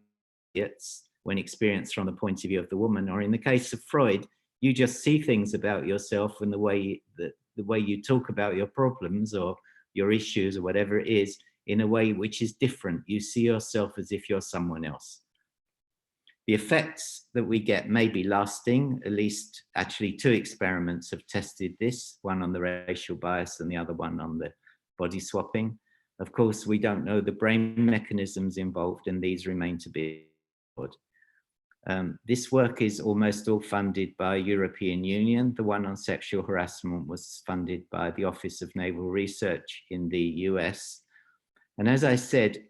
idiots when experienced from the point of view of the woman, or in the case of Freud, you just see things about yourself and the way you talk about your problems or your issues or whatever it is, in a way which is different. You see yourself as if you're someone else. The effects that we get may be lasting. At least actually 2 experiments have tested this, one on the racial bias and the other one on the body swapping. Of course, we don't know the brain mechanisms involved, and these remain to be explored. This work is almost all funded by European Union. The one on sexual harassment was funded by the Office of Naval Research in the US. And as I said,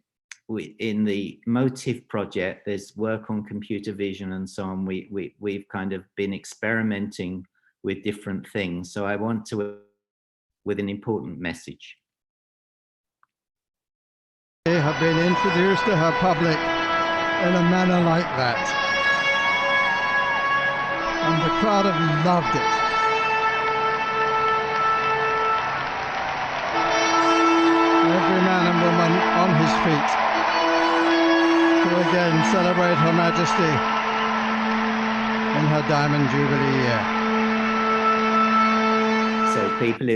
in the Motive project, there's work on computer vision and so on. We've kind of been experimenting with different things. So I want to, with an important message. They have been introduced to her public in a manner like that. And the crowd have loved it. Every man and woman on his feet to again celebrate Her Majesty in her Diamond Jubilee year. So people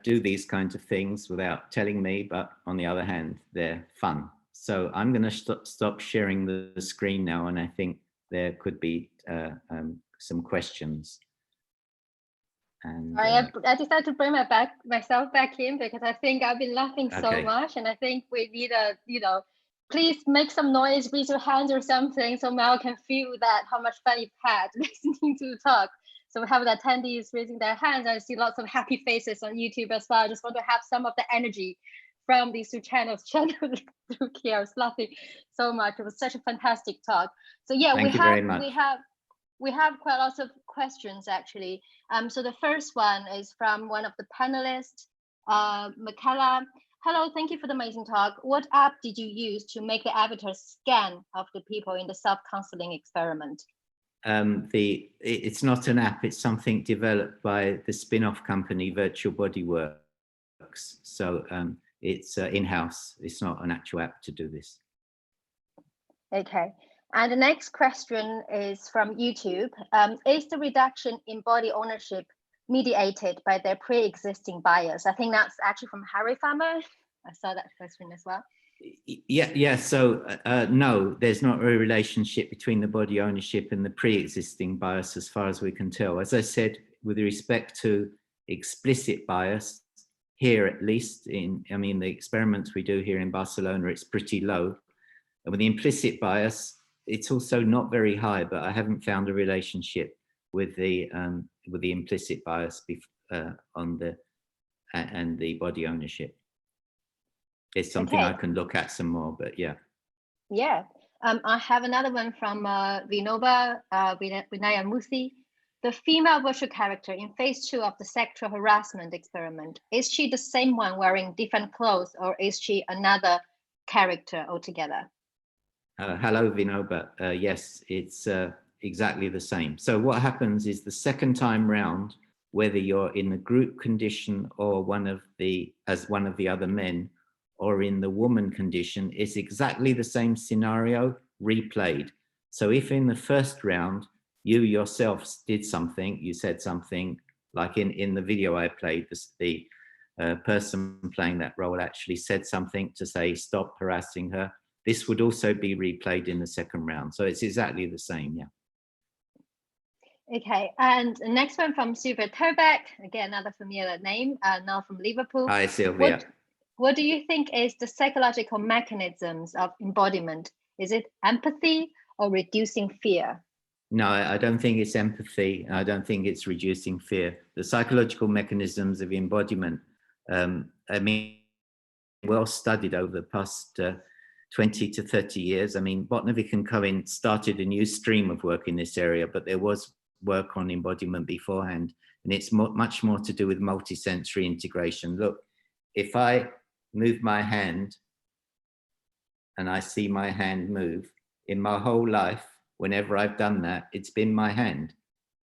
do these kinds of things without telling me, but on the other hand, they're fun. So I'm going to stop sharing the screen now, and I think there could be some questions. And, I decided to bring myself back in because I think I've been laughing so much, and I think we need a, please make some noise, raise your hands or something, so Mel can feel that how much fun you've had listening to the talk. So we have the attendees raising their hands. I see lots of happy faces on YouTube as well. I just want to have some of the energy from these 2 channels through here. I was laughing so much. It was such a fantastic talk. So yeah, we have quite lots of questions actually. So the first one is from one of the panelists, Michaela. Hello, thank you for the amazing talk. What app did you use to make the avatar scan of the people in the self-counseling experiment? It's not an app, it's something developed by the spin-off company Virtual Body Works. So it's in-house, it's not an actual app to do this. Okay. And the next question is from YouTube. Is the reduction in body ownership mediated by their pre-existing bias? I think that's actually from Harry Farmer. I saw that question as well. Yeah. So no, there's not a relationship between the body ownership and the pre-existing bias as far as we can tell. As I said, with respect to explicit bias, here at least, the experiments we do here in Barcelona, it's pretty low. And with the implicit bias, it's also not very high, but I haven't found a relationship with the implicit bias and the body ownership. It's something I can look at some more, but yeah. Yeah, I have another one from Vinaya Muthi. the female virtual character in phase 2 of the sexual harassment experiment, is she the same one wearing different clothes, or is she another character altogether? Hello, Vinoba. Yes, it's exactly the same. So what happens is the second time round, whether you're in the group condition or as one of the other men, or in the woman condition, it's exactly the same scenario replayed. So if in the first round, you yourself did something, you said something, like in the video I played, the person playing that role actually said something to say, stop harassing her. This would also be replayed in the second round. So it's exactly the same, yeah. Okay, and the next one from Sylvia Turbeck, again, another familiar name, now from Liverpool. Hi, Sylvia. What do you think is the psychological mechanisms of embodiment? Is it empathy or reducing fear? No, I don't think it's empathy. I don't think it's reducing fear. The psychological mechanisms of embodiment, I mean, well studied over the past 20 to 30 years. I mean, Botnovic and Cohen started a new stream of work in this area, but there was work on embodiment beforehand, and it's much more to do with multisensory integration. Look, if I move my hand and I see my hand move, in my whole life, whenever I've done that, it's been my hand.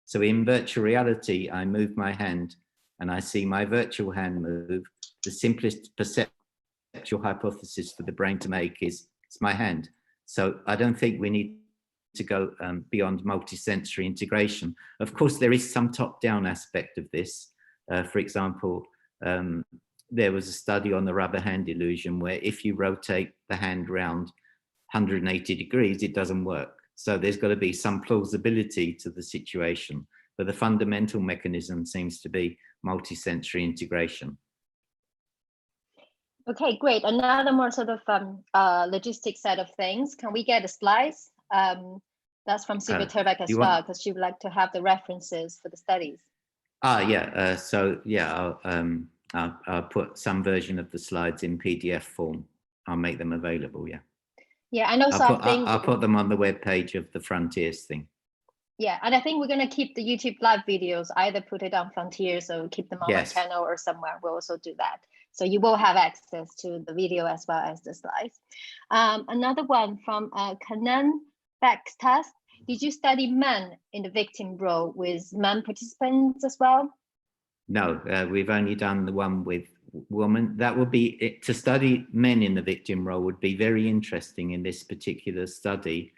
So in virtual reality, I move my hand and I see my virtual hand move. The simplest perceptual hypothesis for the brain to make is it's my hand. So I don't think we need to go beyond multisensory integration. Of course, there is some top-down aspect of this. For example, there was a study on the rubber hand illusion where if you rotate the hand round 180 degrees, it doesn't work. So there's got to be some plausibility to the situation, but the fundamental mechanism seems to be multisensory integration. Okay, great. Another more sort of logistic set of things. Can we get the slides? That's from Sylvia Turbeck as well, because she would like to have the references for the studies. Yeah. So yeah, I'll put some version of the slides in PDF form. I'll make them available. Yeah. Yeah, and also I'll put them on the web page of the Frontiers thing. Yeah, and I think we're going to keep the YouTube live videos, either put it on Frontiers or keep them on my channel or somewhere. We'll also do that. So you will have access to the video as well as the slides. Another one from Kanan Backstas. Did you study men in the victim role with men participants as well? No, we've only done the one with women. That would be it. To study men in the victim role would be very interesting in this particular study,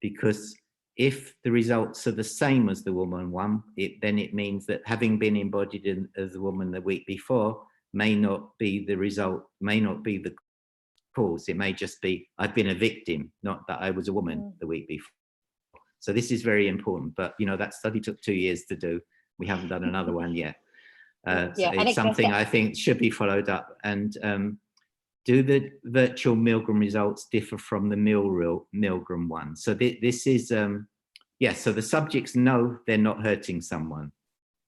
because if the results are the same as the woman one, then it means that having been embodied as a woman the week before may not be the result, may not be the cause. It may just be I've been a victim, not that I was a woman the week before. So this is very important. But you know, that study took 2 years to do. We haven't done another one yet. So it's something I think should be followed up. And do the virtual Milgram results differ from the Milgram one? So this is, so the subjects know they're not hurting someone.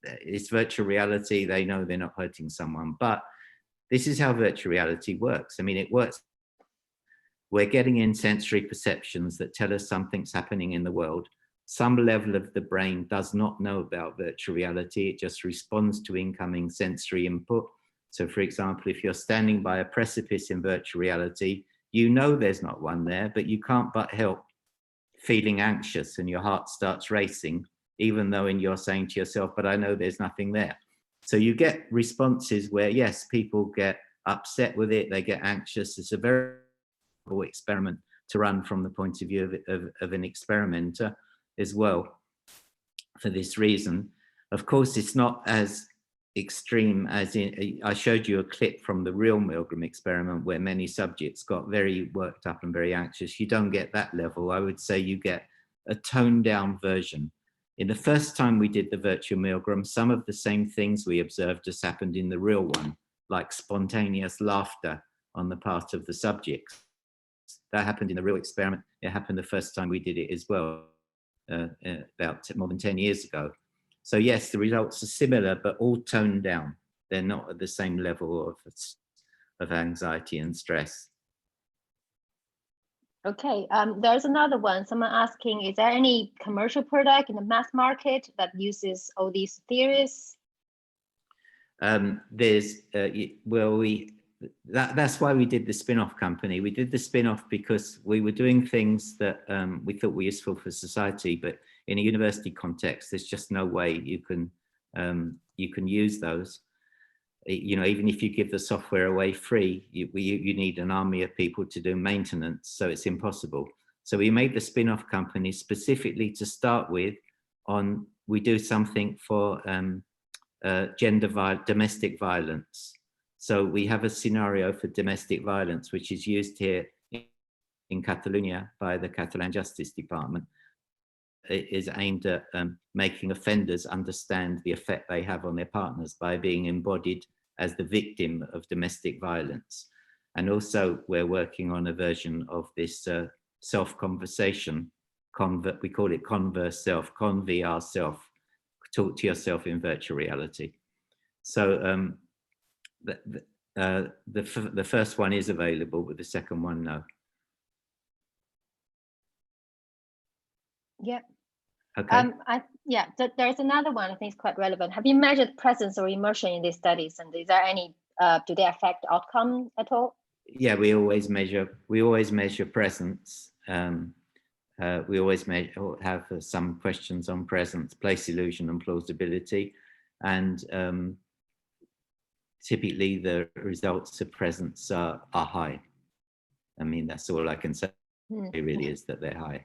It's virtual reality, they know they're not hurting someone. But this is how virtual reality works. I mean, it works. We're getting in sensory perceptions that tell us something's happening in the world. Some level of the brain does not know about virtual reality. It just responds to incoming sensory input. So for example, if you're standing by a precipice in virtual reality, you know there's not one there, but you can't but help feeling anxious and your heart starts racing, even though you're saying to yourself, but I know there's nothing there. So you get responses where, yes, people get upset with it, they get anxious. It's a very cool experiment to run from the point of view of an experimenter as well, for this reason. Of course, it's not as extreme as in, I showed you a clip from the real Milgram experiment where many subjects got very worked up and very anxious. You don't get that level. I would say you get a toned down version. In the first time we did the virtual Milgram, some of the same things we observed just happened in the real one, like spontaneous laughter on the part of the subjects. That happened in the real experiment. It happened the first time we did it as well, about more than 10 years ago. So yes, the results are similar, but all toned down. They're not at the same level of anxiety and stress. Okay, there's another one. Someone asking, is there any commercial product in the mass market that uses all these theories? There's, well, that's why we did the spin-off company. We did the spin-off because we were doing things that we thought were useful for society, but in a university context, there's just no way you can use those. You know, even if you give the software away free, you need an army of people to do maintenance, so it's impossible. So we made the spin-off company specifically to start with on, we do something for domestic violence. So we have a scenario for domestic violence, which is used here in Catalonia by the Catalan Justice Department. It is aimed at making offenders understand the effect they have on their partners by being embodied as the victim of domestic violence. And also we're working on a version of this self-conversation, we call it Converse Self, Con-VR Self, talk to yourself in virtual reality. So the first one is available, but the second one, no. Yeah. Okay. Yeah, there's another one I think is quite relevant. Have you measured presence or immersion in these studies? And is there any, do they affect outcome at all? Yeah, we always measure presence. We always have some questions on presence, place illusion and plausibility. And typically the results of presence are high. I mean, that's all I can say really, is that they're high.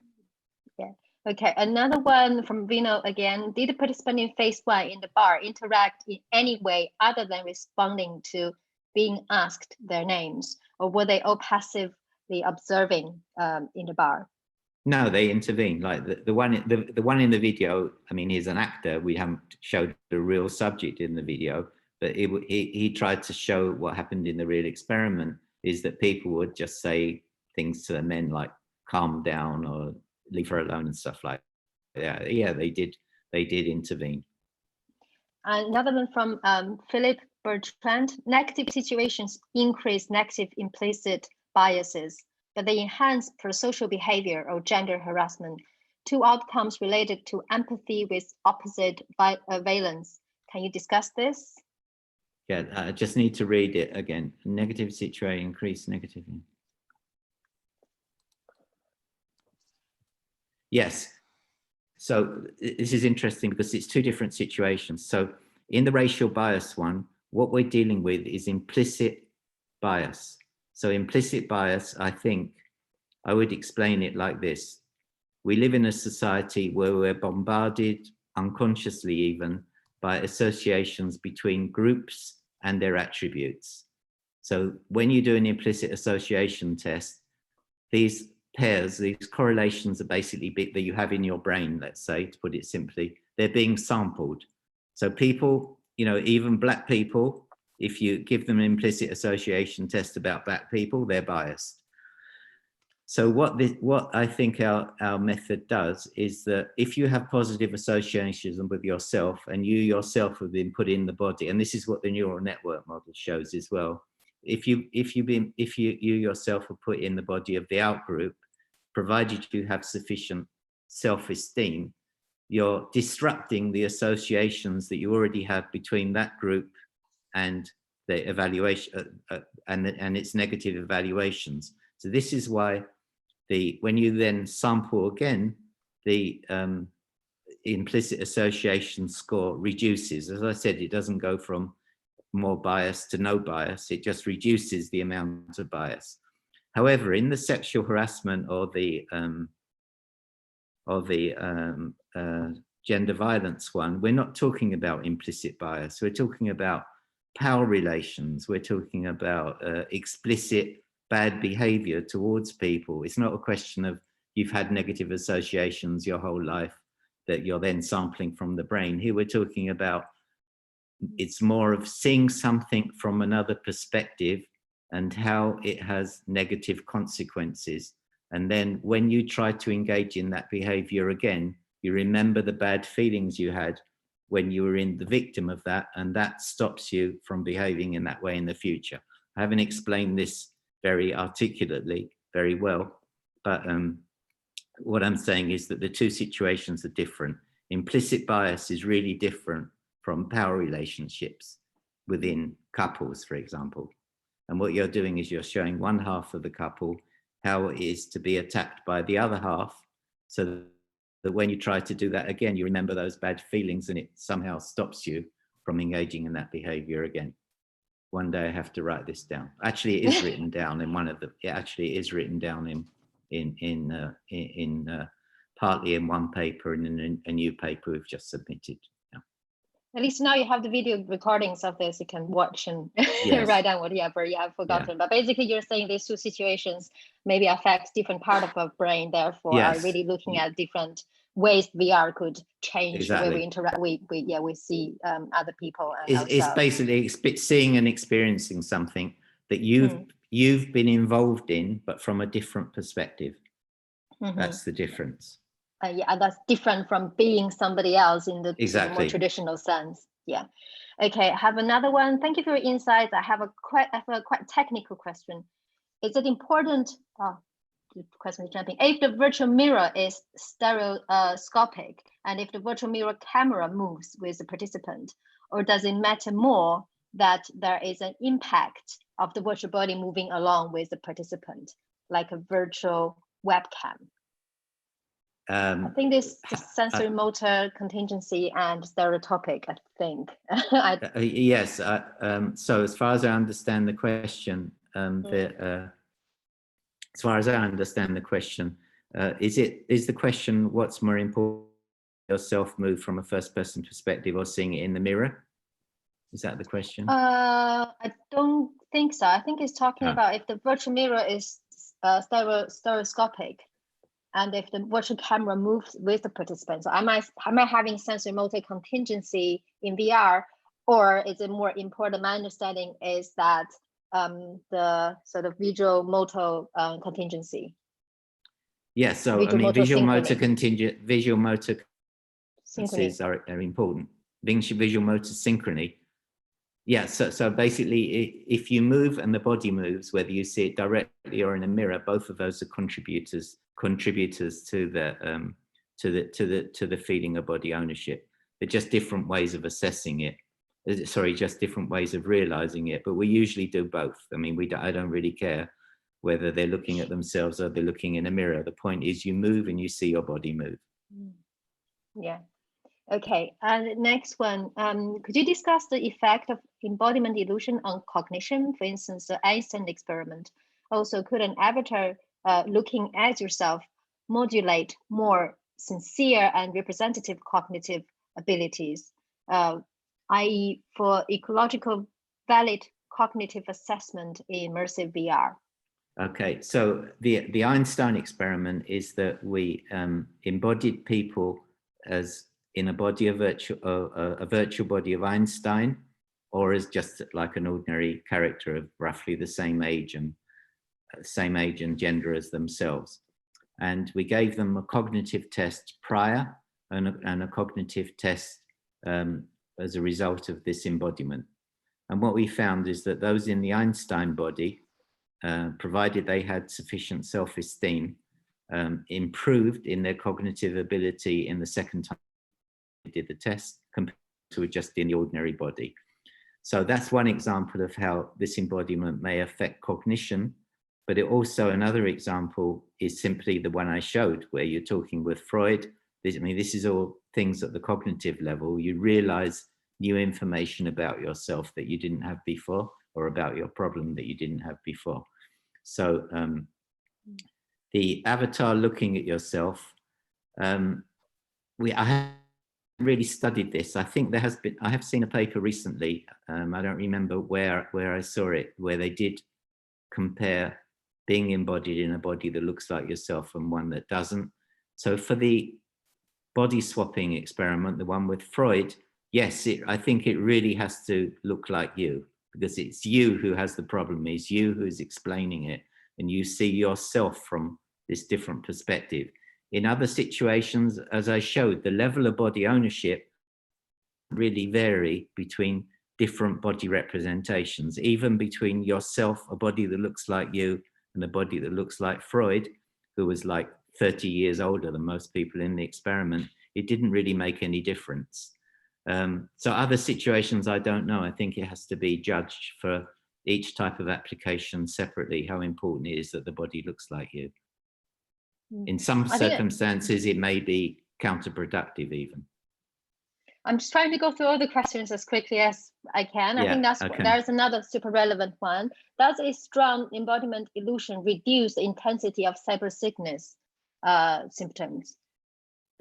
Yeah. Okay, another one from Vino again. Did the participant in phase 1 in the bar interact in any way other than responding to being asked their names, or were they all passively observing in the bar? No, they intervene. Like the one in the video, I mean, he's an actor. We haven't showed the real subject in the video, but he tried to show what happened in the real experiment is that people would just say things to the men like, calm down or leave her alone and stuff like that. Yeah, they did intervene. Another one from Philip Bertrand. Negative situations increase negative implicit biases, but they enhance prosocial behavior or gender harassment. Two outcomes related to empathy with opposite valence. Can you discuss this? Yeah, I just need to read it again. Negative situation increase negatively. Yes. So this is interesting because it's two different situations. So in the racial bias one, what we're dealing with is implicit bias. So implicit bias, I think, I would explain it like this. We live in a society where we're bombarded, unconsciously even, by associations between groups and their attributes. So when you do an implicit association test, these pairs, these correlations are basically that you have in your brain, let's say, to put it simply, they're being sampled. So people, you know, even black people, if you give them an implicit association test about black people, they're biased. So what I think our method does is that if you have positive associations with yourself and you yourself have been put in the body, and this is what the neural network model shows as well, if you yourself are put in the body of the out group, provided you have sufficient self-esteem, you're disrupting the associations that you already have between that group and the evaluation and its negative evaluations. So this is why when you then sample again, the implicit association score reduces. As I said, it doesn't go from more bias to no bias, it just reduces the amount of bias. However, in the sexual harassment or the gender violence one, we're not talking about implicit bias, we're talking about power relations, we're talking about explicit bad behavior towards people. It's not a question of you've had negative associations your whole life that you're then sampling from the brain. Here we're talking about, it's more of seeing something from another perspective and how it has negative consequences. And then when you try to engage in that behavior again, you remember the bad feelings you had when you were in the victim of that, and that stops you from behaving in that way in the future. I haven't explained this very articulately, very well, what I'm saying is that the two situations are different. Implicit bias is really different from power relationships within couples, for example. And what you're doing is you're showing one half of the couple how it is to be attacked by the other half, so that when you try to do that again, you remember those bad feelings and it somehow stops you from engaging in that behavior again. One day I have to write this down. Actually, it is written down in one of the, it actually is written down in partly in one paper and in a new paper we've just submitted. Yeah. At least now you have the video recordings of this, you can watch and Yes. write down whatever you have forgotten. Yeah. But basically you're saying these two situations maybe affect different part of our brain, therefore Yes. are really looking at different ways VR could change the way we Exactly. interact, we see other people and It's ourselves. basically seeing and experiencing something that you've been involved in, but from a different perspective. That's the difference. Yeah, that's different from being somebody else in the sort of more Exactly. traditional sense. Yeah. Okay, I have another one. Thank you for your insights. I have a quite technical question. Is it important? Oh, the question is jumping. If the virtual mirror is stereoscopic, and if the virtual mirror camera moves with the participant, or does it matter more that there is an impact of the virtual body moving along with the participant, like a virtual webcam? I think this just sensory motor contingency and stereotopic, I think. Yes. So as far as I understand the question, is the question what's more important, yourself move from a first person perspective or seeing it in the mirror? Is that the question? I don't think so. I think it's talking about if the virtual mirror is stereoscopic, and if the virtual camera moves with the participant. So am I having sensory motor contingency in VR, or is it more important? My understanding is that the sort of visual motor contingency. Yes, so I mean, visual motor contingencies are important. Visual motor synchrony. Yeah, so basically, if you move and the body moves, whether you see it directly or in a mirror, both of those are contributors to the feeling of body ownership. They're just different ways of assessing it. Sorry, just different ways of realizing it. But we usually do both. I mean, I don't really care whether they're looking at themselves or they're looking in a mirror. The point is, you move and you see your body move. Yeah. Okay, and next one, could you discuss the effect of embodiment illusion on cognition? For instance, the Einstein experiment. Also, could an avatar looking at yourself modulate more sincere and representative cognitive abilities, i.e. for ecological valid cognitive assessment in immersive VR? Okay, so the Einstein experiment is that we embodied people as in a body of a virtual body of Einstein, or as just like an ordinary character of roughly the same age and gender as themselves. And we gave them a cognitive test prior and a cognitive test as a result of this embodiment. And what we found is that those in the Einstein body, provided they had sufficient self-esteem, improved in their cognitive ability in the second time they did the test compared to just in the ordinary body. So that's one example of how this embodiment may affect cognition. But it also, another example is simply the one I showed, where you're talking with Freud. This is all things at the cognitive level. You realize new information about yourself that you didn't have before, or about your problem that you didn't have before. So the avatar looking at yourself, I have really studied this. I think I have seen a paper recently, I don't remember where I saw it, where they did compare being embodied in a body that looks like yourself and one that doesn't. So for the body swapping experiment, the one with Freud, yes, I think it really has to look like you, because it's you who has the problem, it's you who's explaining it, and you see yourself from this different perspective. In other situations, as I showed, the level of body ownership really vary between different body representations, even between yourself, a body that looks like you, and a body that looks like Freud. who was like 30 years older than most people in the experiment, it didn't really make any difference. So other situations, I don't know. I think it has to be judged for each type of application separately, how important it is that the body looks like you. In some circumstances, it may be counterproductive even. I'm just trying to go through all the questions as quickly as I can. I think there's another super relevant one. Does a strong embodiment illusion reduce the intensity of cybersickness symptoms?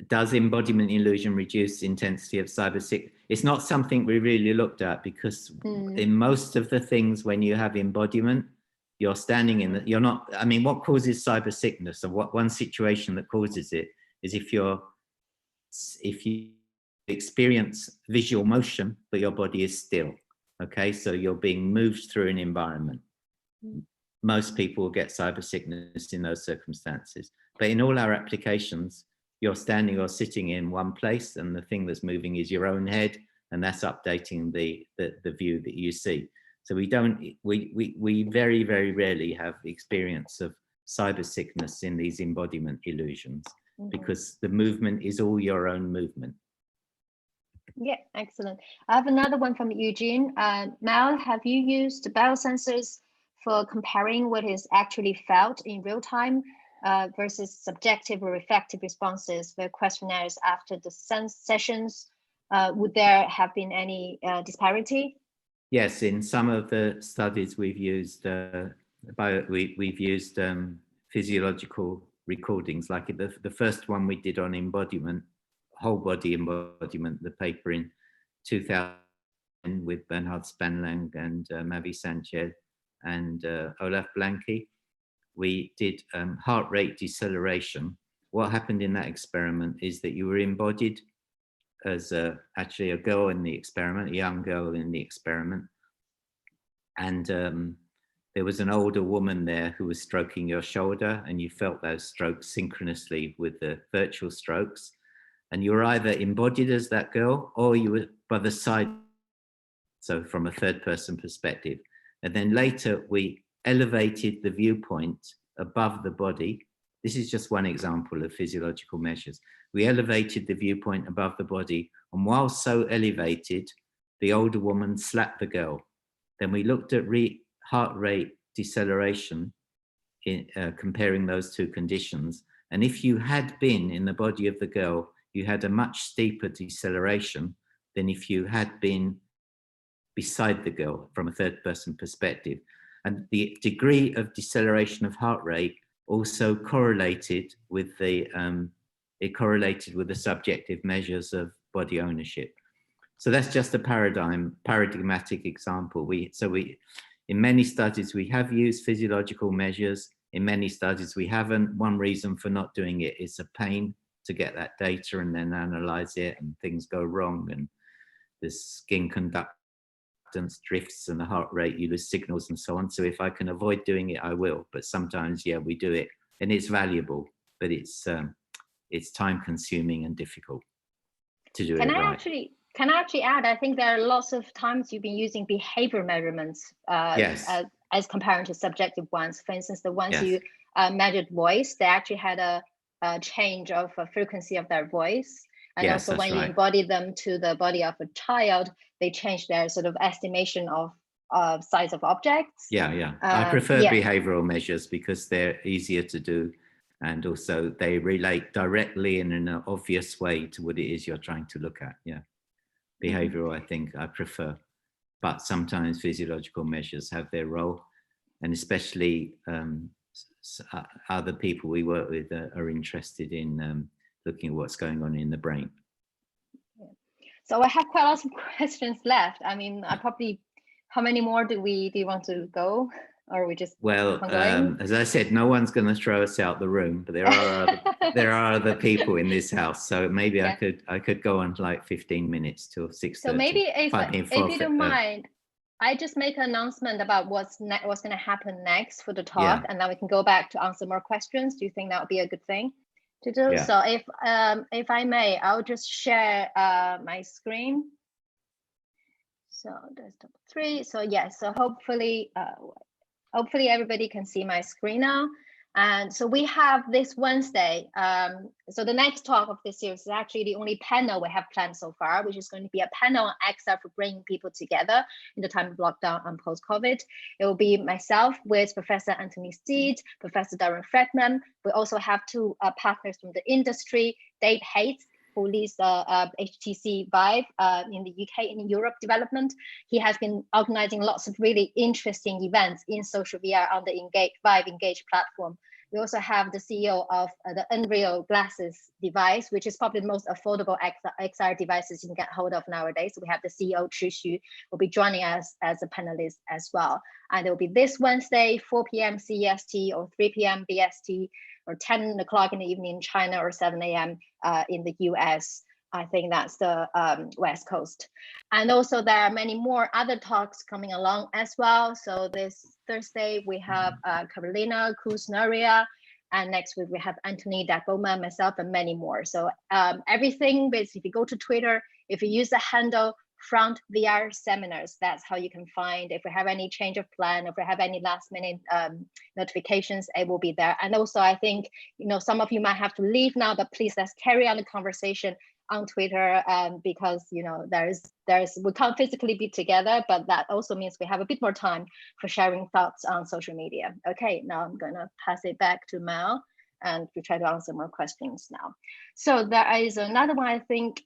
Does embodiment illusion reduce the intensity of cybersick? It's not something we really looked at, because in most of the things, when you have embodiment, you're standing in you're not, I mean, what causes cybersickness, or what one situation that causes it is if you experience visual motion, but your body is still, okay? So you're being moved through an environment. Most people will get cybersickness in those circumstances. But in all our applications, you're standing or sitting in one place, and the thing that's moving is your own head, and that's updating the view that you see. So we very, very rarely have the experience of cybersickness in these embodiment illusions, because the movement is all your own movement. Yeah, excellent. I have another one from Eugene. Mel, have you used biosensors for comparing what is actually felt in real time versus subjective or reflective responses for questionnaires after the sessions? Would there have been any disparity? Yes, in some of the studies we've used physiological recordings, like the first one we did on embodiment, whole body embodiment, the paper in 2000 with Bernhard Spanlang and Mavi Sanchez and Olaf Blanke. We did heart rate deceleration. What happened in that experiment is that you were embodied as actually a girl in the experiment, a young girl in the experiment. And there was an older woman there who was stroking your shoulder, and you felt those strokes synchronously with the virtual strokes. And you were either embodied as that girl, or you were by the side, so from a third person perspective. And then later we elevated the viewpoint above the body. This is just one example of physiological measures. We elevated the viewpoint above the body, and while so elevated, the older woman slapped the girl. Then we looked at heart rate deceleration, comparing those two conditions. And if you had been in the body of the girl, you had a much steeper deceleration than if you had been beside the girl from a third person perspective. And the degree of deceleration of heart rate also correlated with the subjective measures of body ownership. So that's just a paradigmatic example. In many studies, we have used physiological measures. In many studies, we haven't. One reason for not doing it is a pain to get that data and then analyze it, and things go wrong, and the skin conductance drifts and the heart rate, you lose signals and so on. So if I can avoid doing it, I will. But sometimes, yeah, we do it, and it's valuable, but it's time consuming and difficult to do it right. Can I actually add, I think there are lots of times you've been using behavior measurements as comparing to subjective ones. For instance, the ones you measured voice, they actually had a change of frequency of their voice. And also when you embody them to the body of a child, they change their sort of estimation of size of objects. I prefer behavioral measures because they're easier to do. And also they relate directly and in an obvious way to what it is you're trying to look at. Behavioral, I think I prefer, but sometimes physiological measures have their role, and especially other people we work with are interested in looking at what's going on in the brain. So I have quite lots of questions left. I mean, how many more do you want to go? Or we just as I said, no one's going to throw us out the room, but there are other people in this house, so maybe I could go on like 15 minutes till 6:30. So maybe if you don't mind, I just make an announcement about what's going to happen next for the talk, and then we can go back to answer more questions. Do you think that would be a good thing to do? So if I may, I'll just share my screen. So there's number 3. So so hopefully everybody can see my screen now. And so we have this Wednesday. So the next talk of this series is actually the only panel we have planned so far, which is going to be a panel on XR for bringing people together in the time of lockdown and post-COVID. It will be myself with Professor Anthony Steed, Professor Darren Fredman. We also have two partners from the industry, Dave Hayes, who leads the HTC Vive in the UK and in Europe development. He has been organizing lots of really interesting events in social VR on the Vive Engage platform. We also have the CEO of the Unreal Glasses device, which is probably the most affordable XR devices you can get hold of nowadays. So we have the CEO, Chu Xu, will be joining us as a panelist as well. And it will be this Wednesday, 4 p.m. CEST or 3 p.m. BST, or 10 o'clock in the evening in China, or 7 a.m. In the US. I think that's the West Coast. And also there are many more other talks coming along as well. So this Thursday, we have Carolina Kuznaria, and next week we have Anthony Dagoma, myself, and many more. So everything, basically, if you go to Twitter, if you use the handle Front VR Seminars, that's how you can find. If we have any change of plan, if we have any last minute notifications, it will be there. And also, I think, some of you might have to leave now, but please, let's carry on the conversation on Twitter, because we can't physically be together, but that also means we have a bit more time for sharing thoughts on social media. Okay, now I'm gonna pass it back to Mel, and we try to answer more questions now. So there is another one, I think,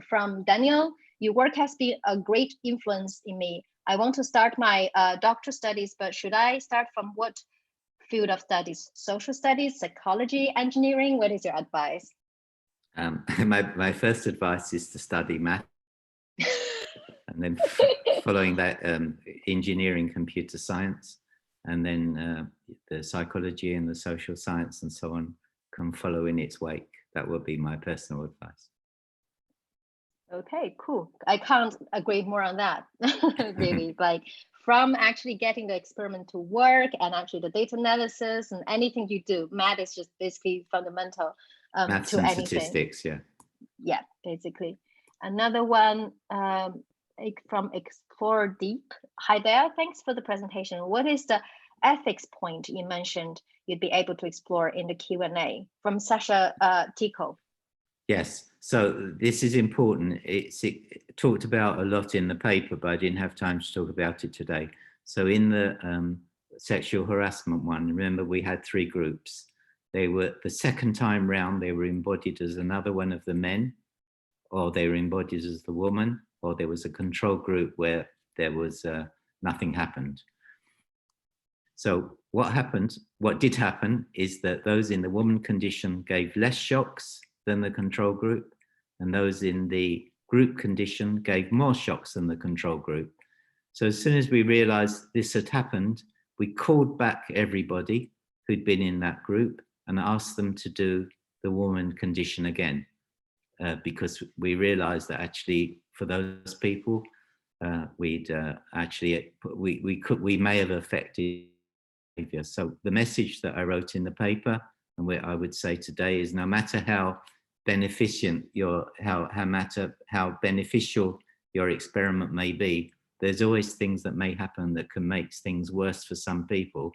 from Daniel. Your work has been a great influence in me. I want to start my doctoral studies, but should I start from what field of studies? Social studies, psychology, engineering? What is your advice? My first advice is to study math, and then following that, engineering, computer science, and then the psychology and the social science and so on can follow in its wake. That would be my personal advice. Okay, cool. I can't agree more on that. Really, like from actually getting the experiment to work and actually the data analysis and anything you do, math is just basically fundamental. Maths to and anything. statistics, yeah. Yeah, basically. Another one from Explore Deep. Hi there, thanks for the presentation. What is the ethics point you mentioned you'd be able to explore in the Q&A? From Sasha Tico. Yes, so this is important. It's talked about a lot in the paper, but I didn't have time to talk about it today. So in the sexual harassment one, remember we had 3 groups. They were, the second time round, they were embodied as another one of the men, or they were embodied as the woman, or there was a control group where there was nothing happened. So what did happen is that those in the woman condition gave less shocks than the control group, and those in the group condition gave more shocks than the control group. So as soon as we realized this had happened, we called back everybody who'd been in that group and asked them to do the woman condition again, because we realized that actually for those people, we may have affected behavior. So the message that I wrote in the paper and what I would say today is, no matter how beneficent how beneficial your experiment may be, there's always things that may happen that can make things worse for some people.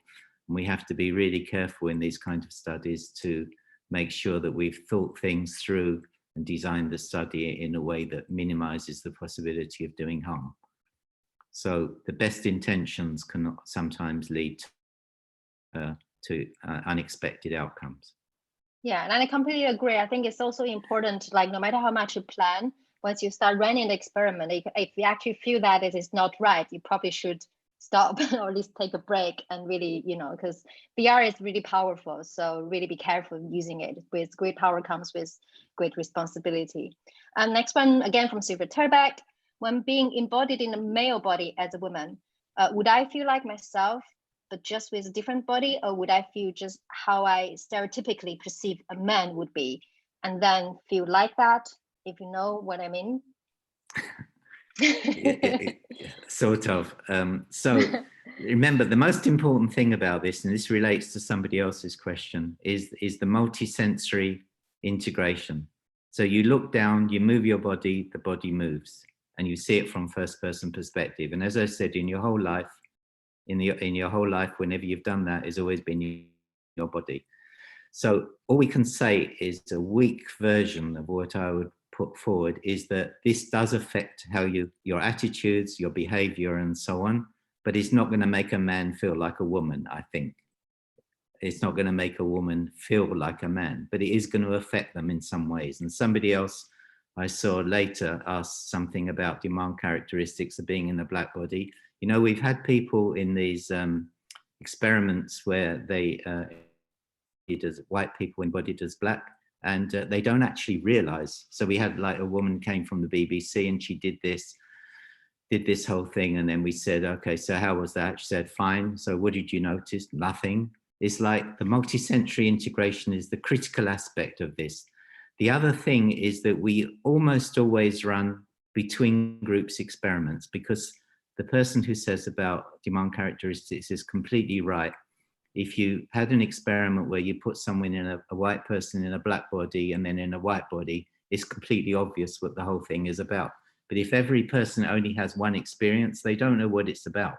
And we have to be really careful in these kinds of studies to make sure that we've thought things through and designed the study in a way that minimizes the possibility of doing harm. So the best intentions can sometimes lead to unexpected outcomes. Yeah, and I completely agree. I think it's also important, like no matter how much you plan, once you start running the experiment, if you actually feel that it is not right, you probably should stop or at least take a break and really, because VR is really powerful. So really be careful using it. With great power comes with great responsibility. And next one, again from Sylvia Turbeck. When being embodied in a male body as a woman, would I feel like myself, but just with a different body, or would I feel just how I stereotypically perceive a man would be, and then feel like that, if you know what I mean? Sort of. So remember, the most important thing about this, and this relates to somebody else's question, is the multisensory integration. So you look down, you move your body, the body moves, and you see it from first person perspective. And as I said, in your whole life, whenever you've done that, has always been your body. So all we can say is a weak version of what I would put forward is that this does affect how your attitudes, your behavior, and so on, but it's not going to make a man feel like a woman, I think. It's not going to make a woman feel like a man, but it is going to affect them in some ways. And somebody else I saw later asked something about demand characteristics of being in the black body. You know, we've had people in these experiments where they white people embodied as black, and they don't actually realize. So we had like a woman came from the BBC and she did this whole thing, and then we said, okay, so how was that? She said, fine. So what did you notice? Nothing. It's like the multi-sensory integration is the critical aspect of this. The other thing is that we almost always run between groups experiments, because the person who says about demand characteristics is completely right. If you had an experiment where you put someone in a white person in a black body and then in a white body, it's completely obvious what the whole thing is about. But if every person only has one experience, they don't know what it's about.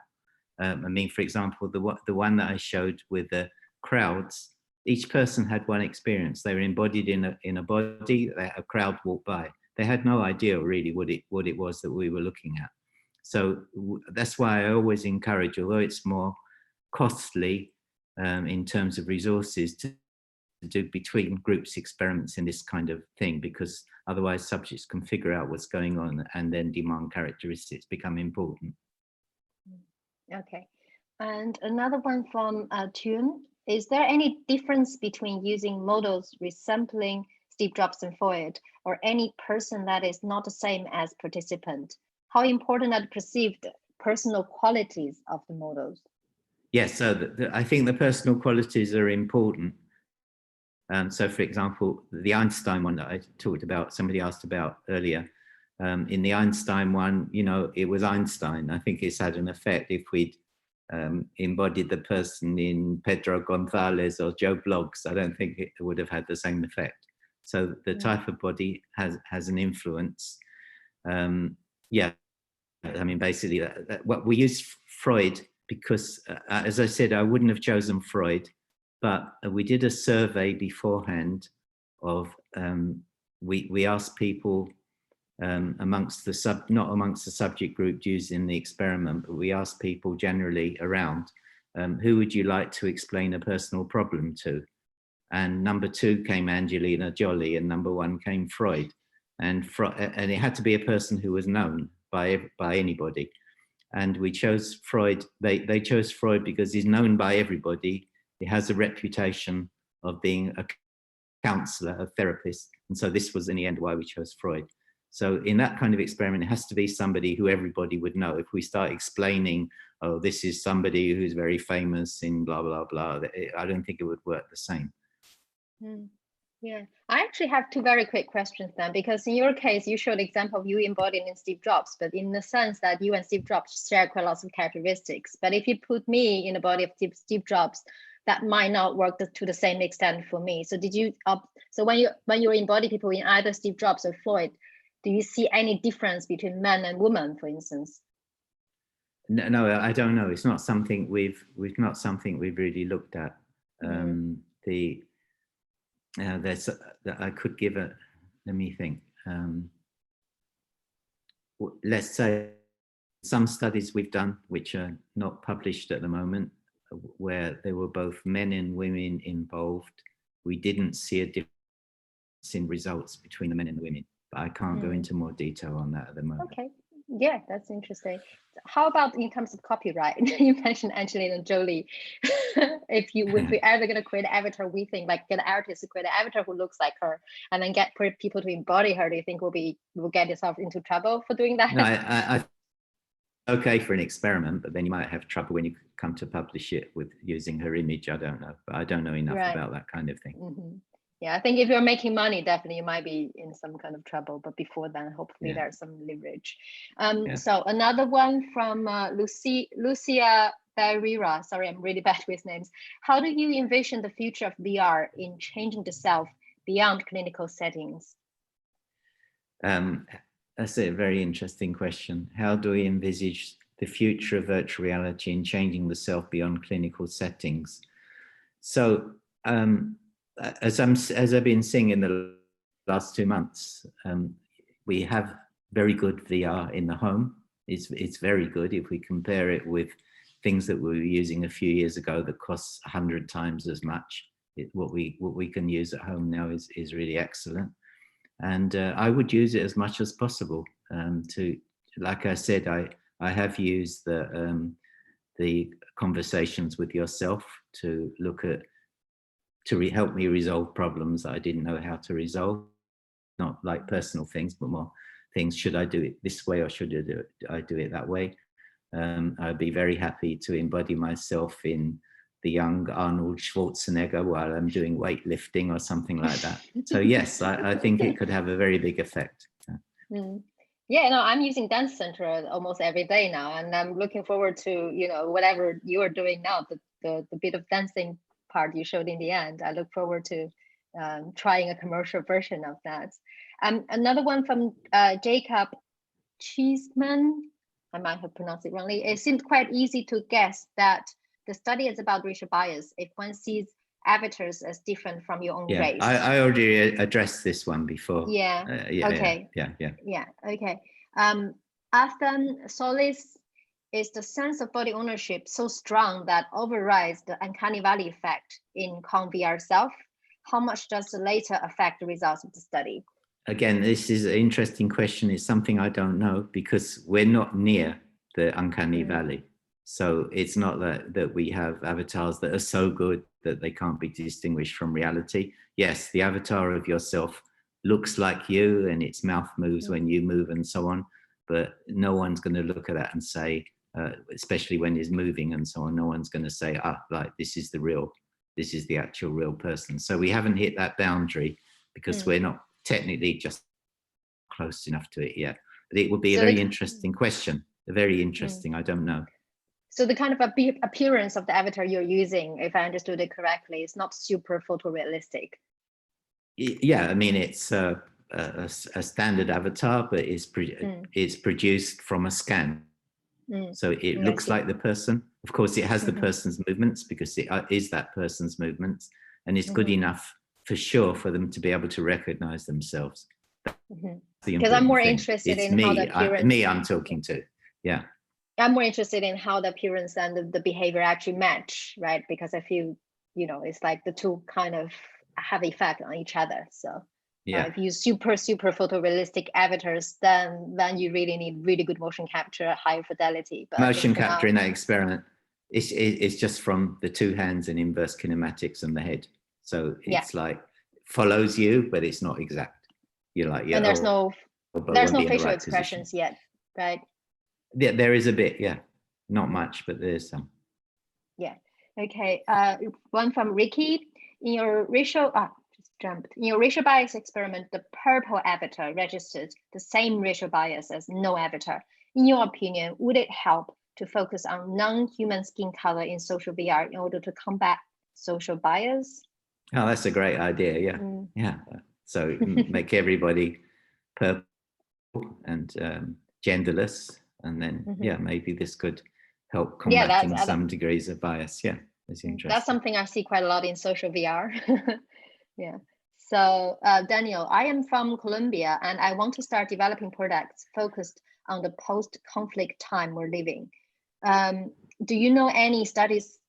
I mean, for example, the one that I showed with the crowds, each person had one experience. They were embodied in a body, a crowd walked by. They had no idea really what it was that we were looking at. So that's why I always encourage, although it's more costly in terms of resources, to do between groups experiments in this kind of thing, because otherwise subjects can figure out what's going on and then demand characteristics become important. Okay, and another one from Tune. Is there any difference between using models resembling Steve Jobs and Freud, or any person that is not the same as participant? How important are the perceived personal qualities of the models? Yes, so I think the personal qualities are important. So for example, the Einstein one that I talked about, somebody asked about earlier, in the Einstein one, you know, it was Einstein. I think it's had an effect. If we'd embodied the person in Pedro Gonzalez or Joe Bloggs, I don't think it would have had the same effect. So the type of body has an influence. Yeah, I mean, basically, what we use Freud because, as I said, I wouldn't have chosen Freud, but we did a survey beforehand of, we asked people amongst the not amongst the subject group used in the experiment, but we asked people generally around, who would you like to explain a personal problem to? And number 2 came Angelina Jolie, and number 1 came Freud. And it had to be a person who was known by anybody. And we chose Freud. They chose Freud because he's known by everybody. He has a reputation of being a counselor, a therapist. And so this was in the end why we chose Freud. So in that kind of experiment, it has to be somebody who everybody would know. If we start explaining, oh, this is somebody who's very famous in blah, blah, blah, I don't think it would work the same. Yeah, I actually have 2 very quick questions then, because in your case, you showed the example of you embodied in Steve Jobs, but in the sense that you and Steve Jobs share quite lots of characteristics. But if you put me in the body of Steve Jobs, that might not work to the same extent for me. So did you, so when you embody people in either Steve Jobs or Freud, do you see any difference between men and women, for instance? No, I don't know. It's not something we've really looked at. There's I could give a, let me think. Let's say some studies we've done, which are not published at the moment, where there were both men and women involved, we didn't see a difference in results between the men and the women. But I can't go into more detail on that at the moment. Okay, yeah, that's interesting. How about in terms of copyright? You mentioned Angelina Jolie. if we're ever going to create an avatar, we think like get an artist to create an avatar who looks like her, and then get people to embody her. Do you think we'll get yourself into trouble for doing that? No, I okay for an experiment, but then you might have trouble when you come to publish it with using her image. I don't know, but I don't know enough about that kind of thing. Yeah, I think if you're making money, definitely you might be in some kind of trouble. But before then, hopefully there's some leverage. So another one from Lucia Barrera. Sorry, I'm really bad with names. How do you envision the future of VR in changing the self beyond clinical settings? That's a very interesting question. How do we envisage the future of virtual reality in changing the self beyond clinical settings? So As I've been saying in the last 2 months, we have very good VR in the home. It's very good if we compare it with things that we were using a few years ago that costs 100 times as much. What we can use at home now is really excellent, and I would use it as much as possible. Like I said, I have used the conversations with yourself to look at help me resolve problems that I didn't know how to resolve. Not like personal things, but more things. Should I do it this way or should I do it that way? I'd be very happy to embody myself in the young Arnold Schwarzenegger while I'm doing weightlifting or something like that. So yes, I think it could have a very big effect. Yeah, no, I'm using Dance Center almost every day now, and I'm looking forward to, you know, whatever you are doing now, the bit of dancing part you showed in the end. I look forward to trying a commercial version of that. Another one from Jacob Cheeseman, I might have pronounced it wrongly. It seemed quite easy to guess that the study is about racial bias if one sees avatars as different from your own race. I already addressed this one before. Yeah. Okay. Yeah. Okay. Athan Solis, is the sense of body ownership so strong that overrides the uncanny valley effect in ConVR self? How much does the later affect the results of the study? Again, this is an interesting question. It's something I don't know because we're not near the uncanny valley. So it's not that we have avatars that are so good that they can't be distinguished from reality. Yes, the avatar of yourself looks like you and its mouth moves when you move and so on, but no one's going to look at that and say, especially when it's moving and so on, no one's going to say, like this is the actual real person. So we haven't hit that boundary because we're not technically just close enough to it yet. But it would be a very interesting question. Very interesting. I don't know. So the kind of appearance of the avatar you're using, if I understood it correctly, is not super photorealistic. Yeah, I mean, it's a standard avatar, but it's produced from a scan. So it looks like the person. Of course, it has the person's movements because it is that person's movements, and it's good enough for sure for them to be able to recognize themselves. Because I'm more interested in how the appearance. I'm talking to. Yeah. I'm more interested in how the appearance and the behavior actually match, right? Because I feel, you know, it's like the two kind of have effect on each other. So if you use super photorealistic avatars, then you really need really good motion capture, higher fidelity. But motion capture in that experiment, it's just from the two hands and inverse kinematics and the head. So it's like follows you, but it's not exact. You're like, and there's no facial expressions yet, right? Yeah, there is a bit, not much, but there's some. Yeah. Okay. One from Ricky. In your racial bias experiment, the purple avatar registered the same racial bias as no avatar. In your opinion, would it help to focus on non-human skin color in social VR in order to combat social bias? Oh, that's a great idea. Yeah. So make everybody purple and genderless. And then, maybe this could help combating some degrees of bias. Yeah, it's interesting. That's something I see quite a lot in social VR. Yeah. So, Daniel, I am from Colombia, and I want to start developing products focused on the post-conflict time we're living. Do you know any studies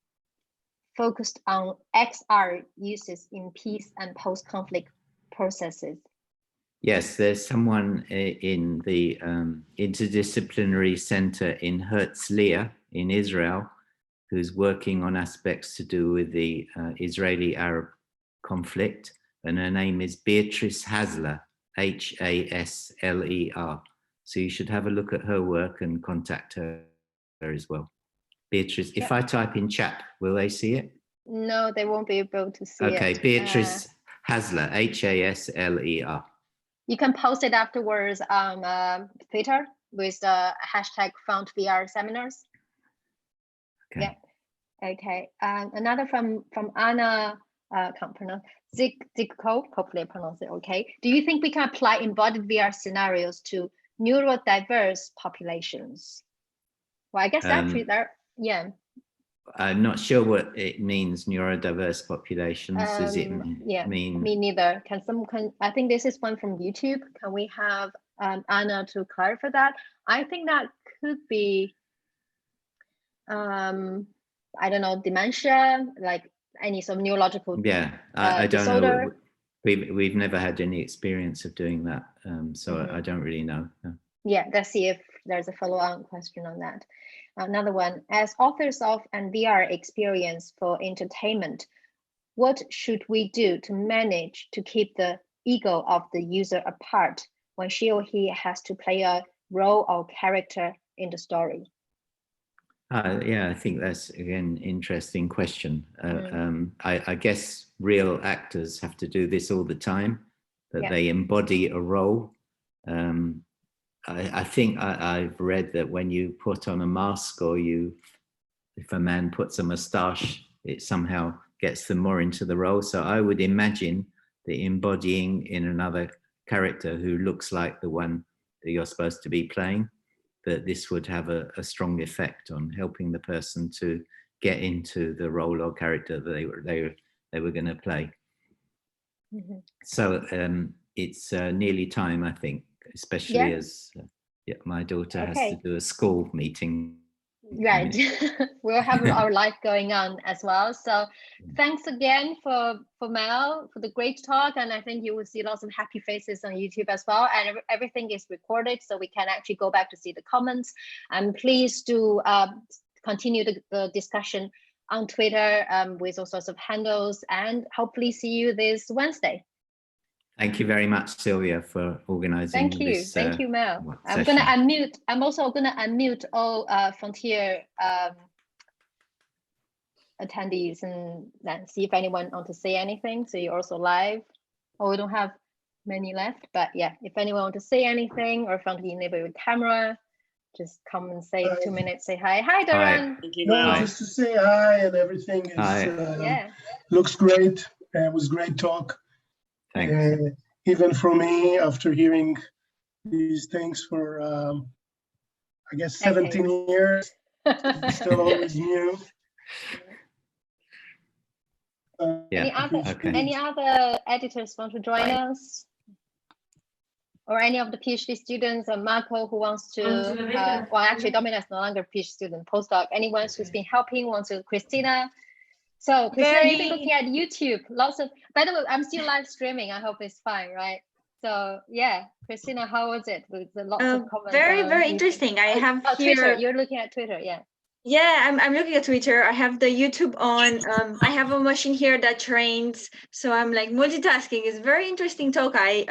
focused on XR uses in peace and post-conflict processes? Yes, there's someone in the interdisciplinary center in Herzliya in Israel who's working on aspects to do with the Israeli-Arab conflict, and her name is Beatrice Hasler, Hasler. So you should have a look at her work and contact her as well. Beatrice, if I type in chat, will they see it? No, they won't be able to see it. Okay, Beatrice Hasler, Hasler. You can post it afterwards on Twitter with the hashtag FoundVR seminars. Okay. Yeah. Okay. Another from Anna, can't pronounce, Zikko, hopefully I pronounce it okay. Do you think we can apply embodied VR scenarios to neurodiverse populations? Well, I guess actually there, yeah. I'm not sure what it means, neurodiverse populations. Does it Yeah, mean? me neither. I think this is one from YouTube. Can we have Anna to clarify that? I think that could be, I don't know, dementia, like any sort of neurological I don't disorder. know. We've never had any experience of doing that, so I don't really know. No. Yeah, let's see if there's a follow-on question on that. Another one, as authors of an VR experience for entertainment, what should we do to manage to keep the ego of the user apart when she or he has to play a role or character in the story? Yeah, I think that's, again, interesting question. I guess real actors have to do this all the time, that they embody a role. I think I've read that when you put on a mask, or if a man puts a moustache, it somehow gets them more into the role. So I would imagine the embodying in another character who looks like the one that you're supposed to be playing, that this would have a strong effect on helping the person to get into the role or character that they were going to play. So it's nearly time, I think, especially as my daughter has to do a school meeting. Right. We'll have our life going on as well. So thanks again for Mel, for the great talk. And I think you will see lots of happy faces on YouTube as well. And everything is recorded, so we can actually go back to see the comments. And please do continue the discussion on Twitter with all sorts of handles, and hopefully see you this Wednesday. Thank you very much, Sylvia, for organizing this. Thank you, Mel. Session. I'm also gonna unmute all Frontier attendees and then see if anyone wants to say anything. So you're also live. Oh, we don't have many left, but yeah, if anyone wants to say anything, or if you want to enable your camera, just come and say 2 minutes, say hi. Hi, Doran. No, just to say hi, and everything is, looks great. It was great talk. Thanks. Even for me, after hearing these things for, I guess, 17 years, it's still always new. Any other editors want to join us? Or any of the PhD students, or Marco who wants to, well, actually, Domina is no longer a PhD student, postdoc. Anyone who's been helping, wants to, Christina. So Christina, you've been looking at YouTube. Lots of, by the way, I'm still live streaming. I hope it's fine, right? So yeah, Christina, how was it? With the lots of comments. Very interesting. I have here. Twitter. You're looking at Twitter, yeah. Yeah, I'm looking at Twitter. I have the YouTube on. I have a machine here that trains, so I'm like multitasking. It's very interesting talk. I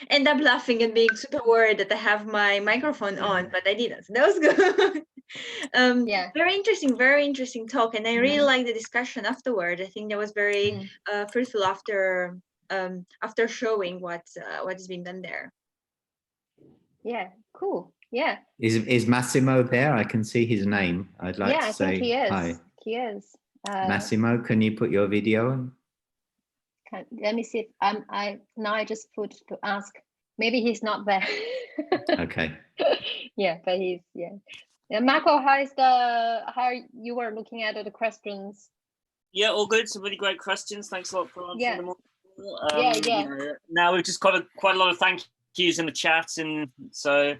end up laughing and being super worried that I have my microphone on, but I didn't. So that was good. Yeah, very interesting talk, and I really like the discussion afterward. I think that was very fruitful after showing what is being done there. Yeah, cool. Yeah. Is Massimo there? I can see his name. I'd like to say he is. hi. He is. Massimo, can you put your video on? Let me see if I just put to ask. Maybe he's not there. Okay. Yeah, but he's Yeah, Marco, how you were looking at the questions? Yeah, all good. Some really great questions. Thanks a lot for answering them all. Yeah. Now we've just got quite a lot of thank yous in the chat, and so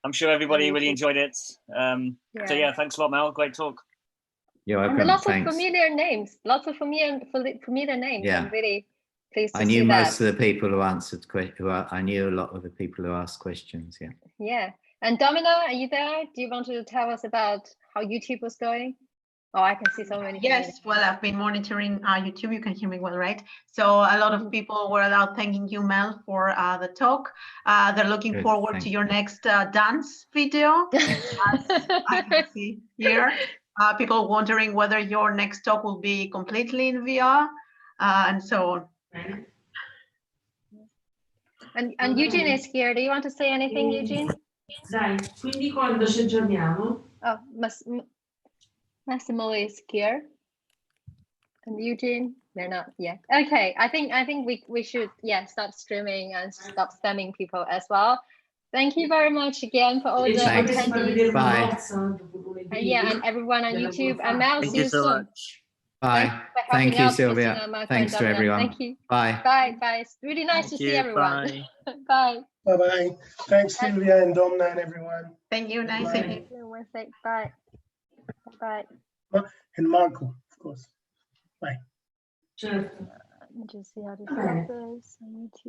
I'm sure everybody really enjoyed it. So yeah, thanks a lot, Mel. Great talk. You're welcome. And lots Thanks. of familiar names. Lots of familiar names. Yeah. I'm really pleased to I knew see most that. of the people who answered questions. I knew a lot of the people who asked questions. Yeah. Yeah. And Domino, are you there? Do you want to tell us about how YouTube was going? Oh, I can see so many. Yes, well, I've been monitoring YouTube. You can hear me well, right? So a lot of people were out thanking you, Mel, for the talk. They're looking forward to your next dance video. As I can see here. People wondering whether your next talk will be completely in VR and so on. And Eugene is here. Do you want to say anything, Eugene? Dai, quindi quando ci aggiorniamo? Oh, Massimo is here. And Eugene, they're not. Yeah. Okay. I think we should start streaming and stop spamming people as well. Thank you very much again for all the attendees. Bye. Yeah, and everyone on YouTube. And Mel, see you so soon. much. Bye. Thank Thank you, Sylvia. Thanks to everyone. Thank you. Bye. Bye. Bye. It's really nice to see everyone. Bye. Bye-bye. Thanks, Sylvia and Domna and everyone. Thank you. Nice seeing you. Bye. Bye. And Marco, of course. Bye. Just see how this happens on YouTube.